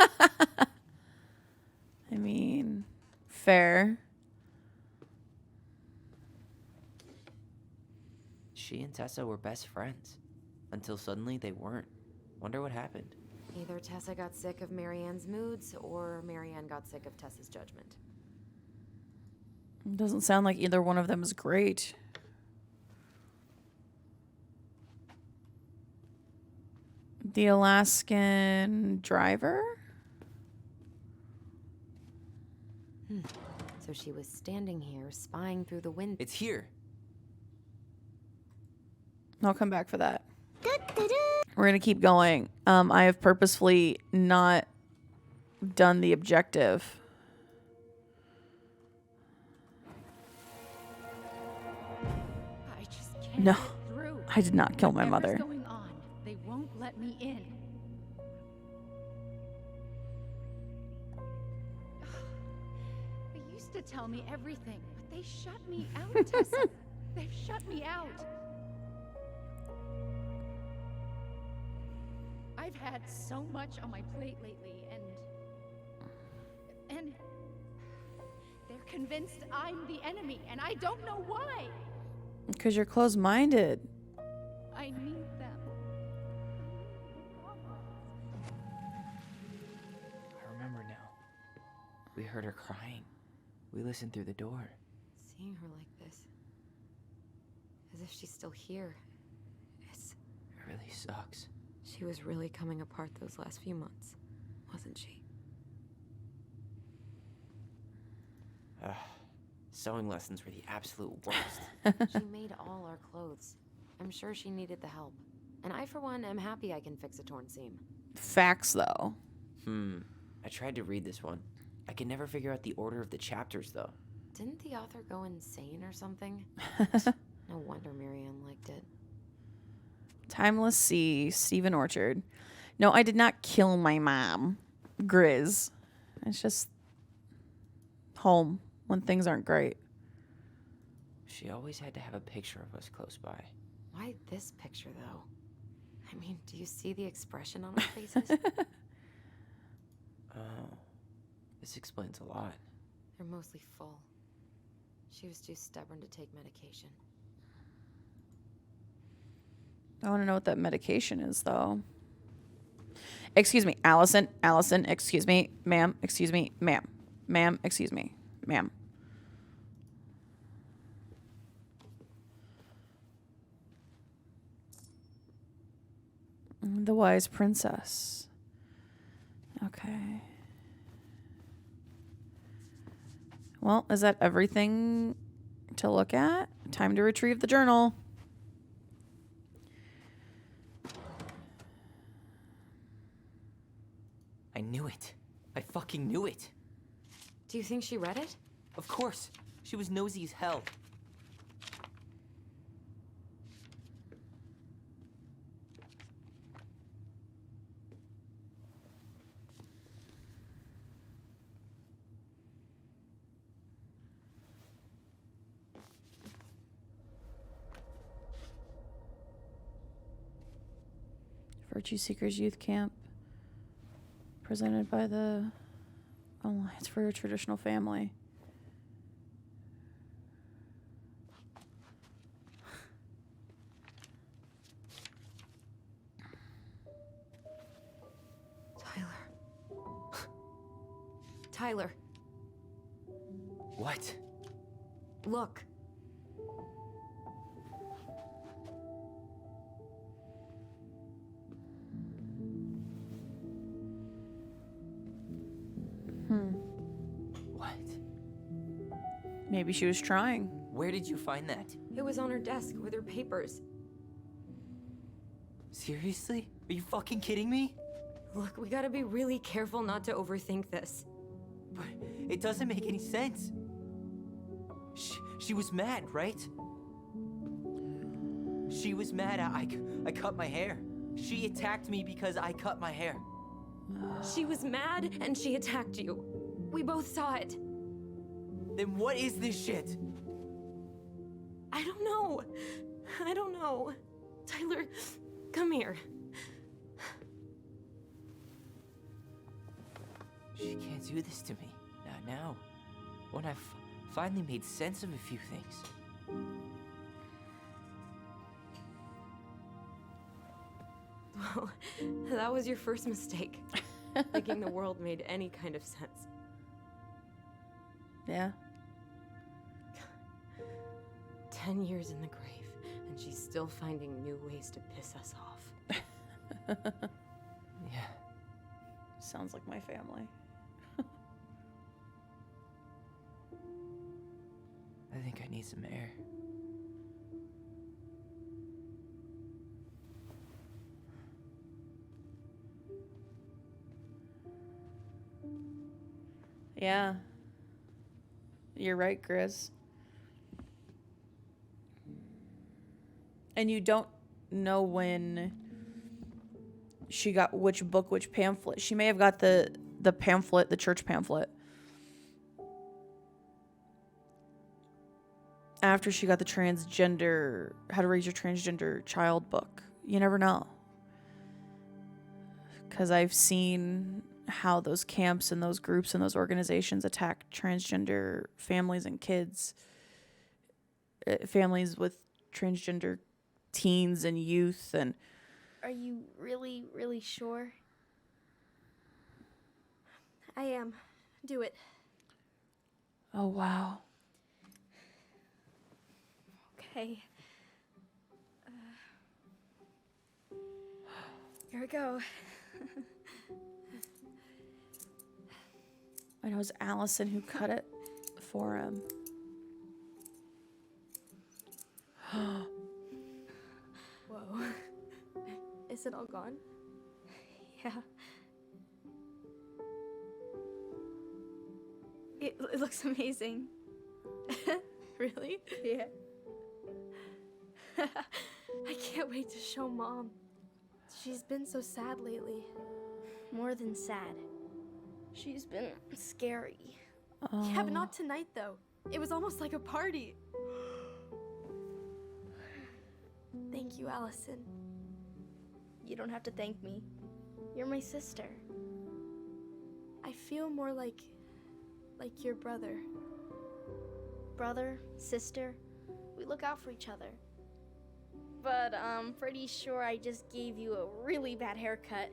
I mean, fair. She and Tessa were best friends. Until suddenly they weren't. Wonder what happened. Either Tessa got sick of Marianne's moods, or Marianne got sick of Tessa's judgment. It doesn't sound like either one of them is great. The Alaskan driver? So she was standing here, spying through the window. It's here. I'll come back for that. We're going to keep going. I have purposefully not done the objective. I just can't No, get through. I did not kill my Whatever's mother. going on, they won't let me in. to tell me everything, but they shut me out, Tessa. They've shut me out. I've had so much on my plate lately, and they're convinced I'm the enemy, and I don't know why. Because you're closed-minded. I need them. I remember now. We heard her crying. We listened through the door. Seeing her like this, as if she's still here, It really sucks. she was really coming apart those last few months, wasn't she? Sewing lessons were the absolute worst. She made all our clothes. I'm sure she needed the help. And I, for one, am happy I can fix a torn seam. Facts, though. I tried to read this one. I can never figure out the order of the chapters, though. Didn't the author go insane or something? No wonder Marianne liked it. Timeless Sea, Stephen Orchard. No, I did not kill my mom. Grizz. It's just home when things aren't great. She always had to have a picture of us close by. Why this picture, though? I mean, do you see the expression on our faces? Oh, this explains a lot. They're mostly full. She was too stubborn to take medication. I want to know what that medication is, though. Excuse me, Allison. Allison, excuse me. Ma'am, excuse me. Ma'am. Ma'am, excuse me. Ma'am. The Wise Princess. Okay. Well, is that everything to look at? Time to retrieve the journal. I knew it. I fucking knew it. Do you think she read it? Of course. She was nosy as hell. Virtue Seekers Youth Camp. Presented by the Alliance for a Traditional Family. Tyler, What? look. What? Maybe she was trying. Where did you find that? It was on her desk with her papers. Seriously? Are you fucking kidding me? Look, we gotta be really careful not to overthink this. But it doesn't make any sense. She was mad, right? She was mad I cut my hair. She attacked me because I cut my hair. She was mad and she attacked you. We both saw it. Then what is this shit? I don't know. I don't know. Tyler, come here. She can't do this to me. Not now. When I've finally made sense of a few things. Well, that was your first mistake. Thinking the world made any kind of sense. Yeah. 10 years in the grave, and she's still finding new ways to piss us off. Yeah. Sounds like my family. I think I need some air. Yeah. You're right, Grizz. And you don't know when she got which book, which pamphlet. She may have got the pamphlet, the church pamphlet. after she got the transgender, how to raise your transgender child book. You never know. Because I've seen how those camps and those groups and those organizations attack transgender families and kids, families with transgender teens and youth. And Are you really, really sure? I am. Do it. oh wow. Okay. Here we go. I know it was Allison who cut it for him. Whoa. Is it all gone? Yeah. It looks amazing. Really? Yeah. I can't wait to show Mom. She's been so sad lately. More than sad. She's been scary. Yeah, but not tonight, though. It was almost like a party. Thank you, Allison. You don't have to thank me. You're my sister. I feel more like your brother. Brother, sister, we look out for each other. But I'm pretty sure I just gave you a really bad haircut.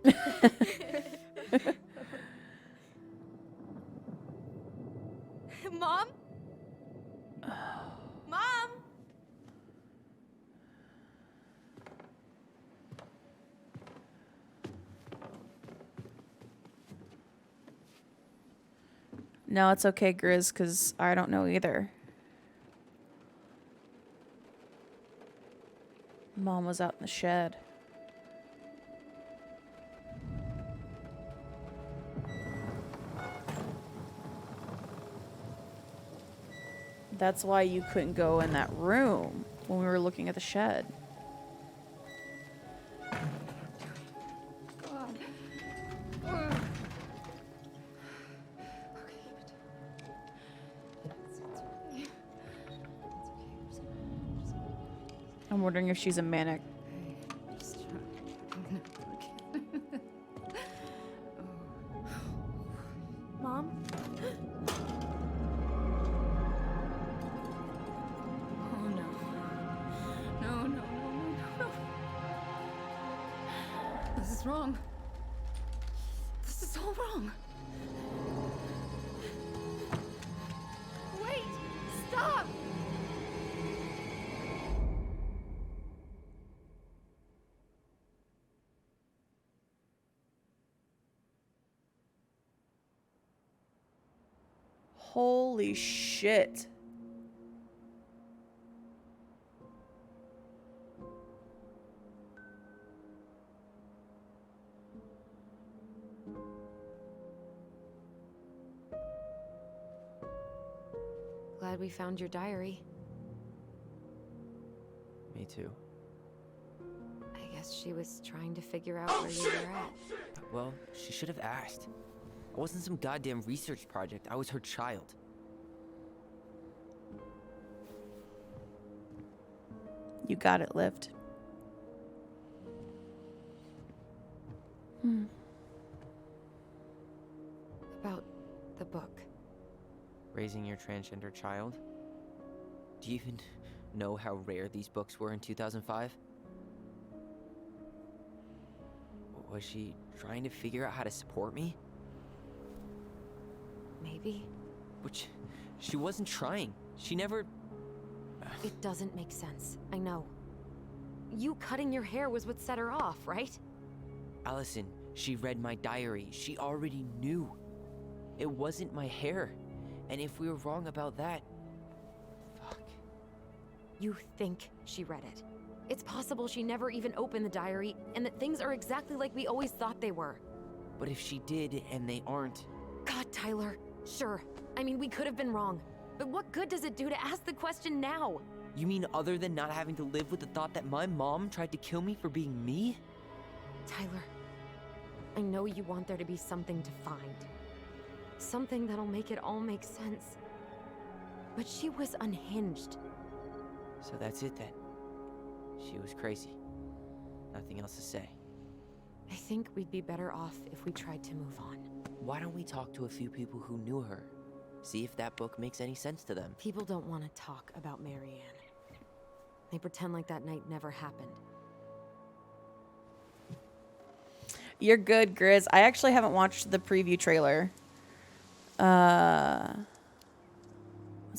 Mom? Mom? No, it's okay, Grizz, because I don't know either. Mom was out in the shed. That's why you couldn't go in that room when we were looking at the shed. I'm wondering if she's a manic. Mom? Oh no. No, no, no, no, no, no. This is wrong. This is all wrong. Wait! Stop! Holy shit. Glad we found your diary. Me too. I guess she was trying to figure out where you were at. Well, she should have asked. I wasn't some goddamn research project. I was her child. You got it, Lift. About the book. Raising your transgender child? Do you even know how rare these books were in 2005? Was she trying to figure out how to support me? Maybe. Which, she wasn't trying. She never... It doesn't make sense. I know. You cutting your hair was what set her off, right? Allison, she read my diary. She already knew. It wasn't my hair. And if we were wrong about that... Fuck. You think she read it. It's possible she never even opened the diary, and that things are exactly like we always thought they were. But if she did, and they aren't... God, Tyler. Sure. I mean, we could have been wrong. But what good does it do to ask the question now? You mean other than not having to live with the thought that my mom tried to kill me for being me? Tyler, I know you want there to be something to find. Something that'll make it all make sense. But she was unhinged. So that's it then. She was crazy. Nothing else to say. I think we'd be better off if we tried to move on. Why don't we talk to a few people who knew her? See if that book makes any sense to them. People don't want to talk about Marianne. They pretend like that night never happened. You're good, Grizz. I actually haven't watched the preview trailer. Let's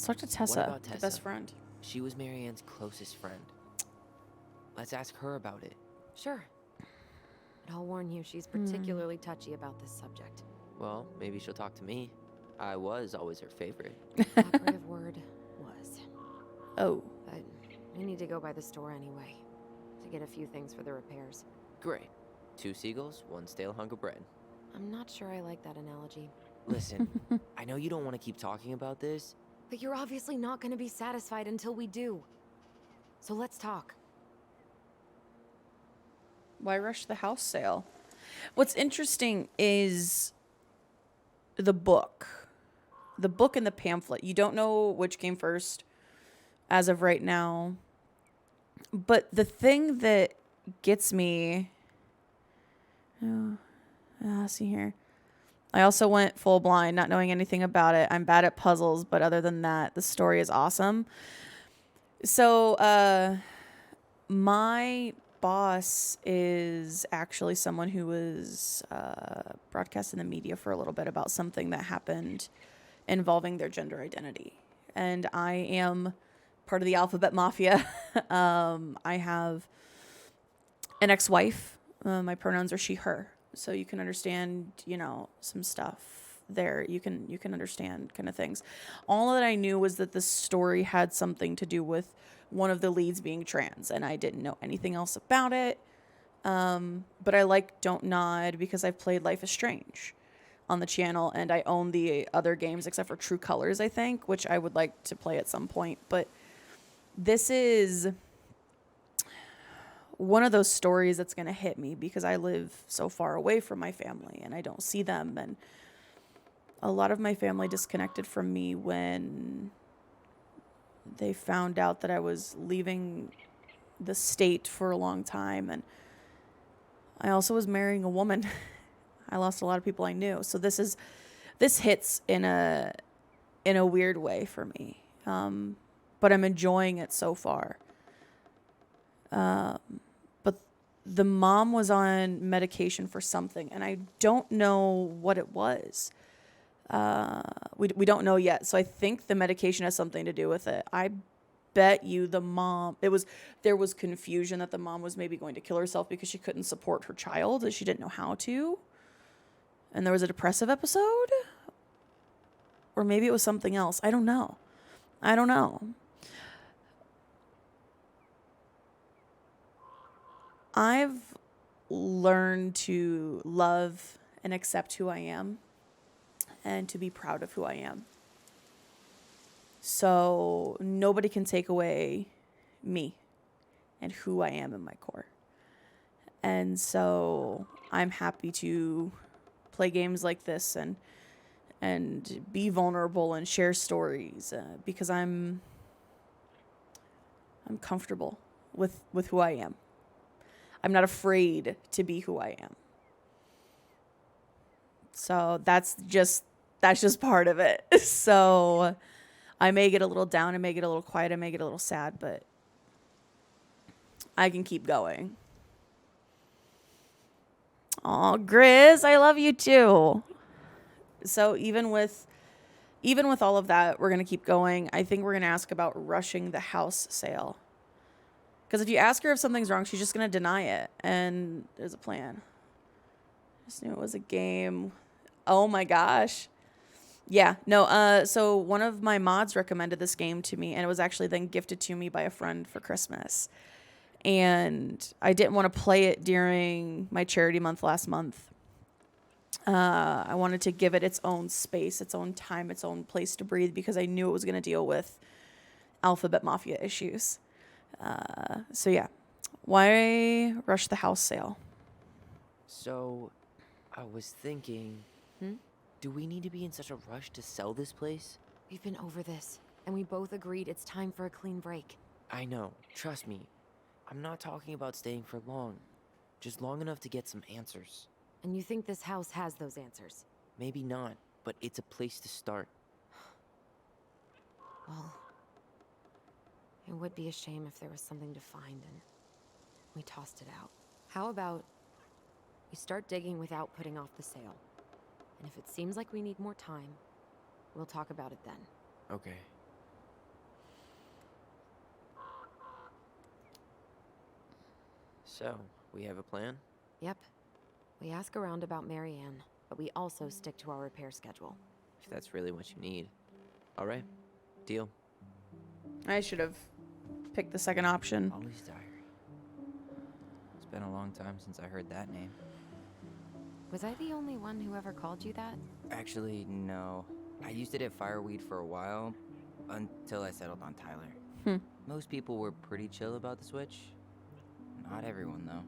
talk to Tessa, about the Tessa? best friend. She was Marianne's closest friend. Let's ask her about it. Sure. But I'll warn you, she's particularly touchy about this subject. Well, maybe she'll talk to me. I was always her favorite. Operative word was. Oh. But I need to go by the store anyway to get a few things for the repairs. Great. 2 seagulls, 1 stale hunk of bread. I'm not sure I like that analogy. Listen, I know you don't want to keep talking about this. But you're obviously not going to be satisfied until we do. So let's talk. Why rush the house sale? What's interesting is the book. The book and the pamphlet. You don't know which came first as of right now. But the thing that gets me... see here. I also went full blind, not knowing anything about it. I'm bad at puzzles, but other than that, the story is awesome. So, my boss is actually someone who was broadcast in the media for a little bit about something that happened involving their gender identity. And I am part of the Alphabet Mafia. I have an ex-wife. My pronouns are she, her. So you can understand, some stuff there. You can understand kind of things. All that I knew was that the story had something to do with one of the leads being trans, and I didn't know anything else about it. But I like Don't Nod because I've played Life is Strange on the channel, and I own the other games except for True Colors, I think, which I would like to play at some point. But this is one of those stories that's going to hit me because I live so far away from my family and I don't see them. And a lot of my family disconnected from me when they found out that I was leaving the state for a long time. And I also was marrying a woman. I lost a lot of people I knew. So this hits in a weird way for me. But I'm enjoying it so far. But the mom was on medication for something, and I don't know what it was. We don't know yet. So I think the medication has something to do with it. I bet you the mom, there was confusion that the mom was maybe going to kill herself because she couldn't support her child, and she didn't know how to. And there was a depressive episode? Or maybe it was something else. I don't know. I've learned to love and accept who I am and to be proud of who I am. So nobody can take away me and who I am in my core. And so I'm happy to play games like this and be vulnerable and share stories because I'm comfortable with who I am. I'm not afraid to be who I am. So that's just part of it. So I may get a little down, I may get a little quiet, I may get a little sad, but I can keep going. Aw, Grizz, I love you too. So even with all of that, we're going to keep going. I think we're going to ask about rushing the house sale. Because if you ask her if something's wrong, she's just going to deny it. And there's a plan. I just knew it was a game. Oh my gosh. Yeah, no, so one of my mods recommended this game to me, and it was actually then gifted to me by a friend for Christmas. And I didn't want to play it during my charity month last month. I wanted to give it its own space, its own time, its own place to breathe, because I knew it was going to deal with Alphabet Mafia issues. So yeah, why rush the house sale? So, I was thinking, do we need to be in such a rush to sell this place? We've been over this, and we both agreed it's time for a clean break. I know. Trust me. I'm not talking about staying for long. Just long enough to get some answers. And you think this house has those answers? Maybe not, but it's a place to start. Well, it would be a shame if there was something to find and we tossed it out. How about we start digging without putting off the sale? And if it seems like we need more time, we'll talk about it then. Okay. So, we have a plan? Yep. We ask around about Marianne, but we also stick to our repair schedule. If that's really what you need. Alright. Deal. I should have picked the second option. Ollie's Diary. It's been a long time since I heard that name. Was I the only one who ever called you that? Actually, no. I used it at Fireweed for a while, until I settled on Tyler. Most people were pretty chill about the switch. Not everyone, though.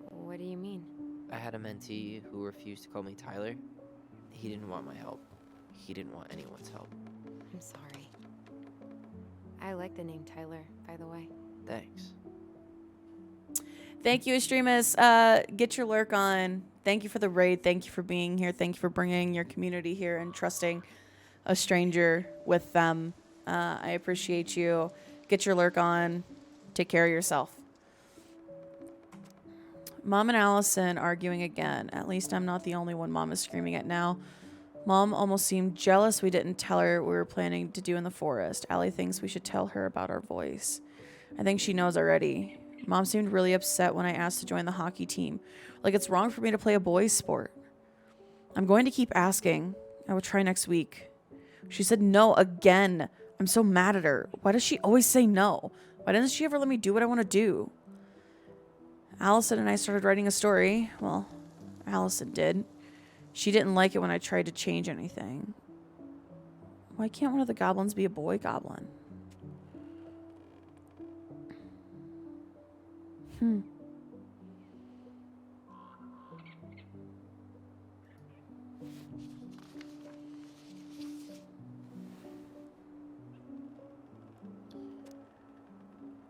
What do you mean? I had a mentee who refused to call me Tyler. He didn't want my help. He didn't want anyone's help. I'm sorry. I like the name Tyler, by the way. Thanks. Thank you, Extremis. Get your lurk on. Thank you for the raid. Thank you for being here. Thank you for bringing your community here and trusting a stranger with them. I appreciate you. Get your lurk on. Take care of yourself. Mom and Allison arguing again. At least I'm not the only one Mom is screaming at now. Mom almost seemed jealous we didn't tell her what we were planning to do in the forest. Allie thinks we should tell her about our voice. I think she knows already. Mom seemed really upset when I asked to join the hockey team. Like it's wrong for me to play a boys' sport. I'm going to keep asking. I will try next week. She said no again. I'm so mad at her. Why does she always say no? Why doesn't she ever let me do what I want to do? Allison and I started writing a story. Well, Allison did. She didn't like it when I tried to change anything. Why can't one of the goblins be a boy goblin?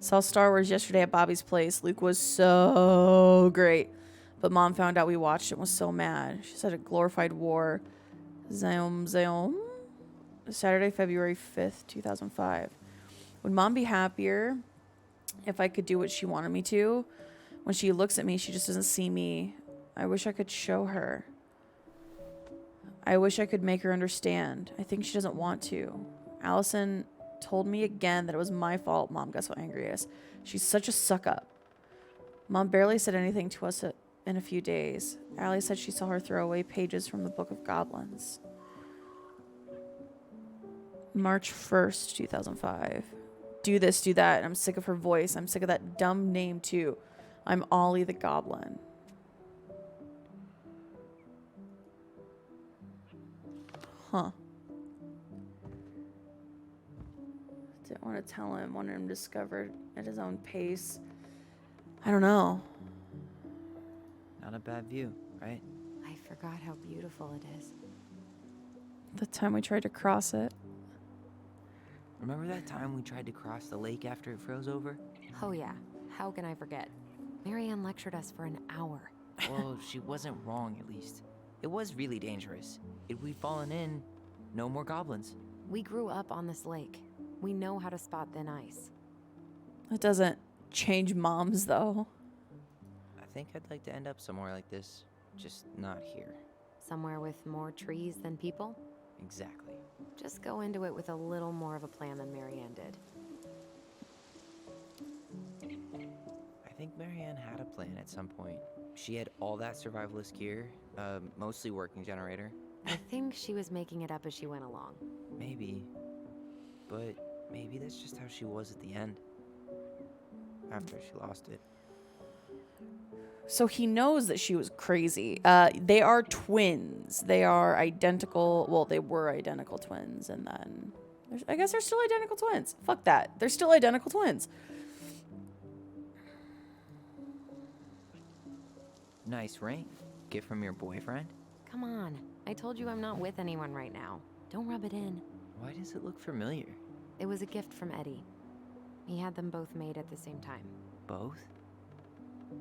Saw Star Wars yesterday at Bobby's place. Luke was so great. But Mom found out we watched it and was so mad. She said it glorified war. Zaum. Saturday, February 5th, 2005. Would Mom be happier if I could do what she wanted me to? When she looks at me, she just doesn't see me. I wish I could show her. I wish I could make her understand. I think she doesn't want to. Allison told me again that it was my fault Mom got so angry at us. She's such a suck-up. Mom barely said anything to us in a few days. Allie said she saw her throw away pages from the Book of Goblins. March 1st, 2005. Do this, do that. I'm sick of her voice. I'm sick of that dumb name, too. I'm Ollie the Goblin. Huh. Didn't want to tell him. Wanted him to discover at his own pace. I don't know. Not a bad view, right? I forgot how beautiful it is. The time we tried to cross it. Remember that time we tried to cross the lake after it froze over? Oh yeah, how can I forget? Marianne lectured us for an hour. Well, she wasn't wrong, at least. It was really dangerous. If we'd fallen in, no more goblins. We grew up on this lake. We know how to spot thin ice. It doesn't change moms, though. I think I'd like to end up somewhere like this, just not here. Somewhere with more trees than people? Exactly. Just go into it with a little more of a plan than Marianne did. I think Marianne had a plan at some point. She had all that survivalist gear, mostly working generator. I think she was making it up as she went along. Maybe. But maybe that's just how she was at the end. After she lost it. So he knows that she was crazy. They are twins. They are identical. Well, they were identical twins. And then I guess they're still identical twins. Fuck that. They're still identical twins. Nice ring. Gift from your boyfriend? Come on. I told you I'm not with anyone right now. Don't rub it in. Why does it look familiar? It was a gift from Eddie. He had them both made at the same time. Both?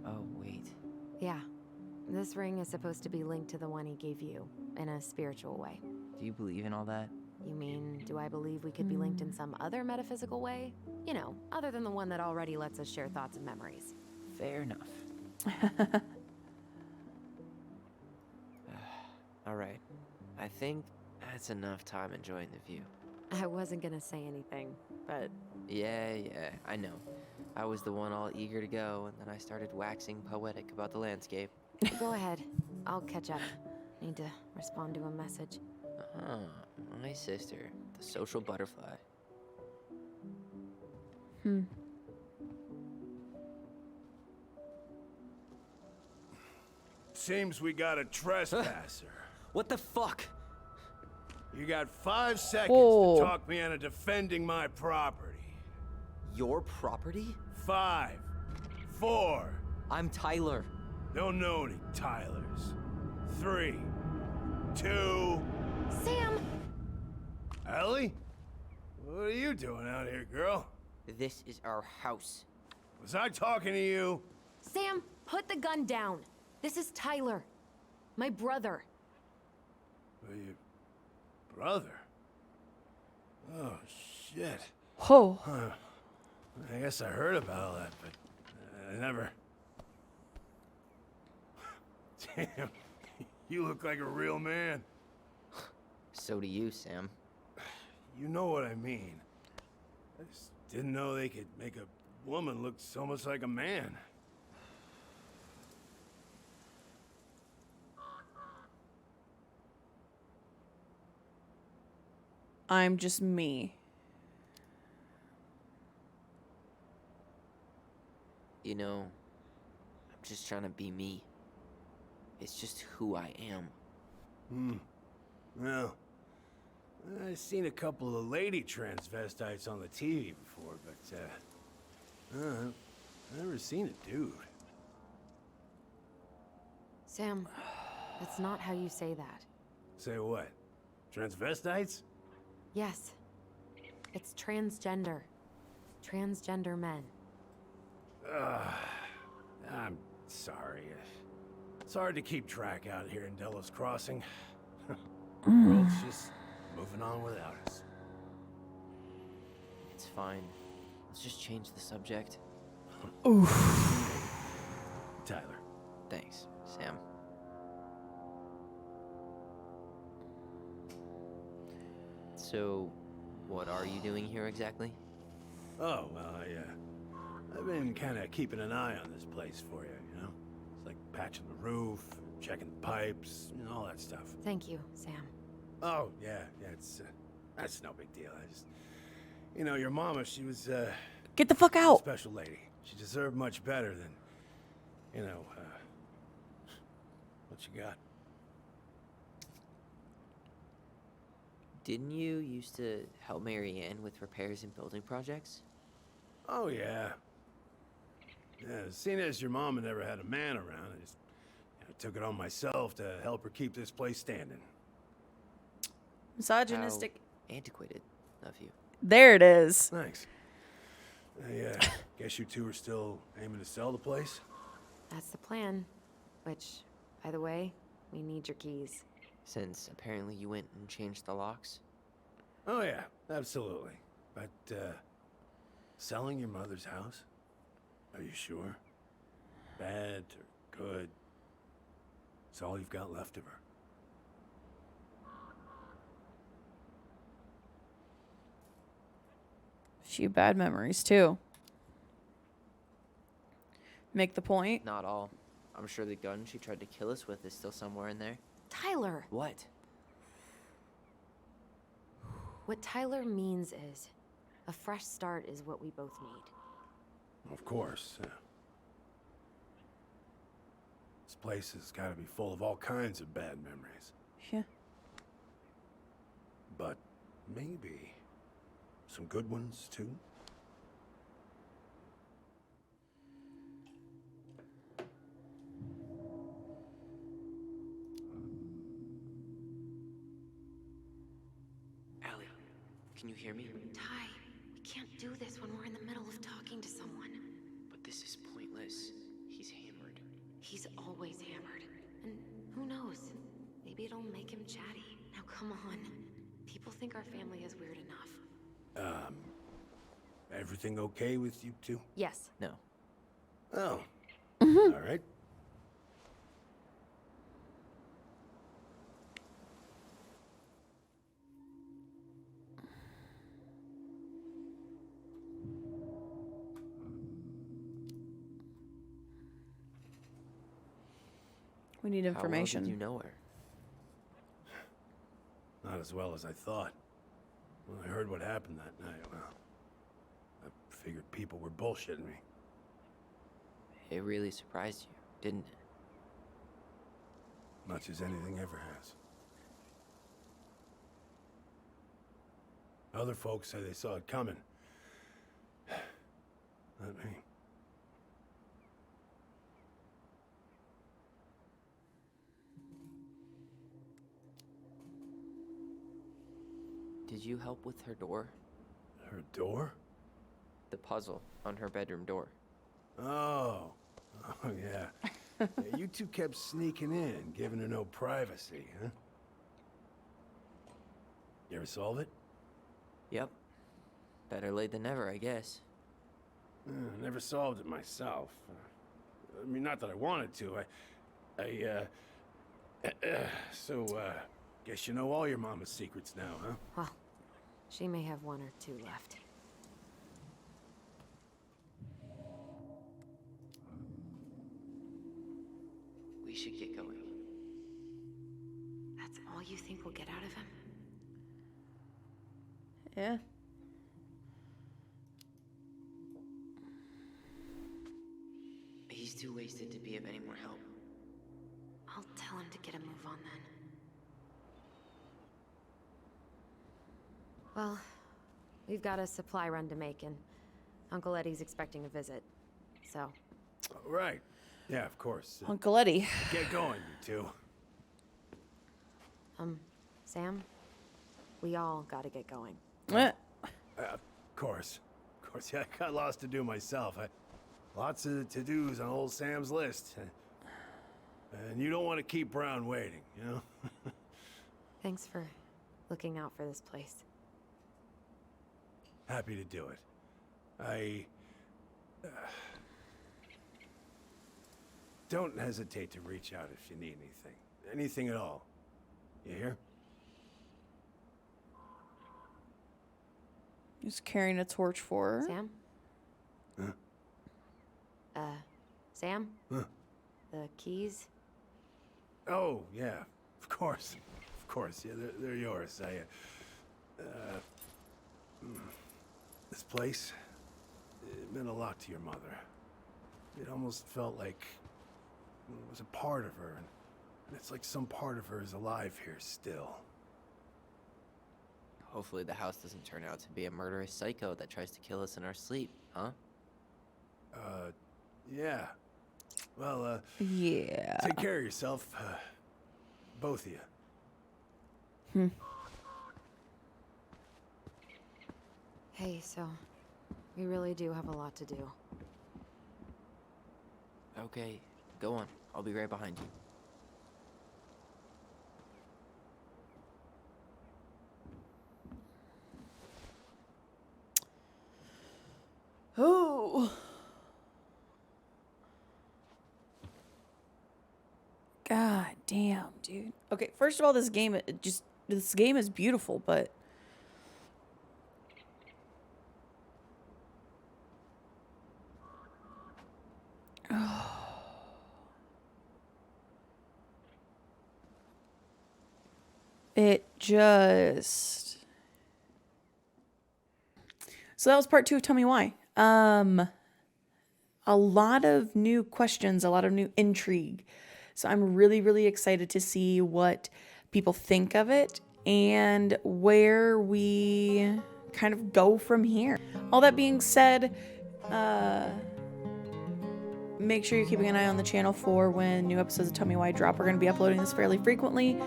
Oh, wait. Yeah. This ring is supposed to be linked to the one he gave you, in a spiritual way. Do you believe in all that? You mean, do I believe we could be linked in some other metaphysical way? You know, other than the one that already lets us share thoughts and memories. Fair enough. Alright. I think that's enough time enjoying the view. I wasn't gonna say anything, but Yeah, I know. I was the one all eager to go, and then I started waxing poetic about the landscape. go ahead. I'll catch up. Need to respond to a message. My sister, the social butterfly. Seems we got a trespasser. What the fuck? You got 5 seconds Whoa. to talk me into defending my property. Your property? 5, 4, I'm Tyler. don't know any Tylers. 3, 2. Sam! Ellie? What are you doing out here, girl? This is our house. Was I talking to you? Sam, put the gun down. This is Tyler. My brother. Your brother? Oh, shit. Oh. I guess I heard about all that, but I never... Damn, you look like a real man. So do you, Sam. You know what I mean. I just didn't know they could make a woman look so much like a man. I'm just me. You know, I'm just trying to be me. It's just who I am. Well, I've seen a couple of lady transvestites on the TV before, but, I've never seen a dude. Sam, that's not how you say that. Say what? Transvestites? Yes. It's transgender. Transgender men. I'm sorry. It's hard to keep track out here in Delos Crossing. The world's just moving on without us. It's fine. Let's just change the subject. Tyler. Thanks, Sam. So, what are you doing here exactly? Oh, well, I've been kind of keeping an eye on this place for you, you know? It's like patching the roof, checking the pipes, and all that stuff. Thank you, Sam. Oh, yeah, it's, that's no big deal. I just, you know, your mama, she was, Get the fuck a out. special lady. She deserved much better than, you know, what you got. Didn't you used to help Mary Ann with repairs and building projects? Oh, yeah. Yeah, seeing as your mama never had a man around, I just took it on myself to help her keep this place standing. Misogynistic. How antiquated of you. There it is. Thanks. I guess you two are still aiming to sell the place? That's the plan. Which, by the way, we need your keys. Since apparently you went and changed the locks? Oh, yeah, absolutely. But, selling your mother's house? Are you sure? Bad or good? It's all you've got left of her. She had bad memories too. Make the point. Not all. I'm sure the gun she tried to kill us with is still somewhere in there. Tyler! What? What Tyler means is, a fresh start is what we both need. Of course. This place has got to be full of all kinds of bad memories. Yeah. But maybe some good ones, too? Allie, can you hear me? Ty, we can't do this when we're in the middle of talking to someone? But this is pointless. He's hammered. He's always hammered. And who knows? Maybe it'll make him chatty. Now come on. People think our family is weird enough. Everything okay with you two? Yes. No. Oh. All right. We need information. How well did you know her? Not as well as I thought. When I heard what happened that night, well, I figured people were bullshitting me. It really surprised you, didn't it? Much as anything ever has. Other folks say they saw it coming. Not me. Did you help with her door? Her door? The puzzle on her bedroom door. Oh. Oh, yeah. Yeah, you two kept sneaking in, giving her no privacy, huh? You ever solve it? Yep. Better late than never, I guess. Never solved it myself. I mean, not that I wanted to. Guess you know all your mama's secrets now, huh? Well, she may have one or two left. We should get going. That's all you think we'll get out of him? Yeah. He's too wasted to be of any more help. I'll tell him to get a move on then. Well, we've got a supply run to make, and Uncle Eddie's expecting a visit. So, Right. Yeah, of course. Uncle Eddie. Get going, you two. Sam, we all gotta get going. Eh. Of course. Of course, yeah, I got lots to do myself. Lots of to-dos on old Sam's list. And you don't want to keep Brown waiting, you know? Thanks for looking out for this place. Happy to do it. Don't hesitate to reach out if you need anything. Anything at all. You hear? He's carrying a torch for her. Sam? Huh? Sam? Huh? The keys? Oh, yeah. Of course. Of course. Yeah, they're yours. This place, it meant a lot to your mother. It almost felt like it was a part of her, and it's like some part of her is alive here still. Hopefully the house doesn't turn out to be a murderous psycho that tries to kill us in our sleep, huh? Yeah. Well, Yeah. take care of yourself. Both of you. Hey, so we really do have a lot to do. Okay, go on. I'll be right behind you. Oh. God damn, dude. Okay, first of all, this game is beautiful, but it just. So that was part 2 of Tell Me Why. A lot of new questions, a lot of new intrigue. So I'm really, really excited to see what people think of it and where we kind of go from here. All that being said, make sure you're keeping an eye on the channel for when new episodes of Tell Me Why drop. We're going to be uploading this fairly frequently,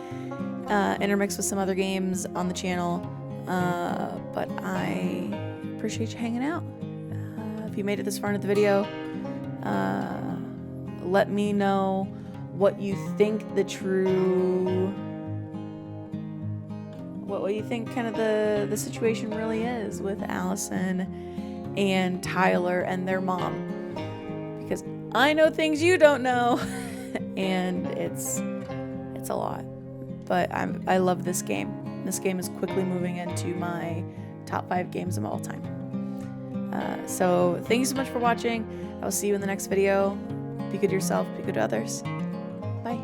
intermixed with some other games on the channel. But I appreciate you hanging out. If you made it this far into the video, let me know what you think what you think kind of the situation really is with Allison and Tyler and their mom, because I know things you don't know and it's a lot, but I love this game. This game is quickly moving into my top 5 games of all time. So thank you so much for watching. I'll see you in the next video. Be good to yourself, be good to others. Bye.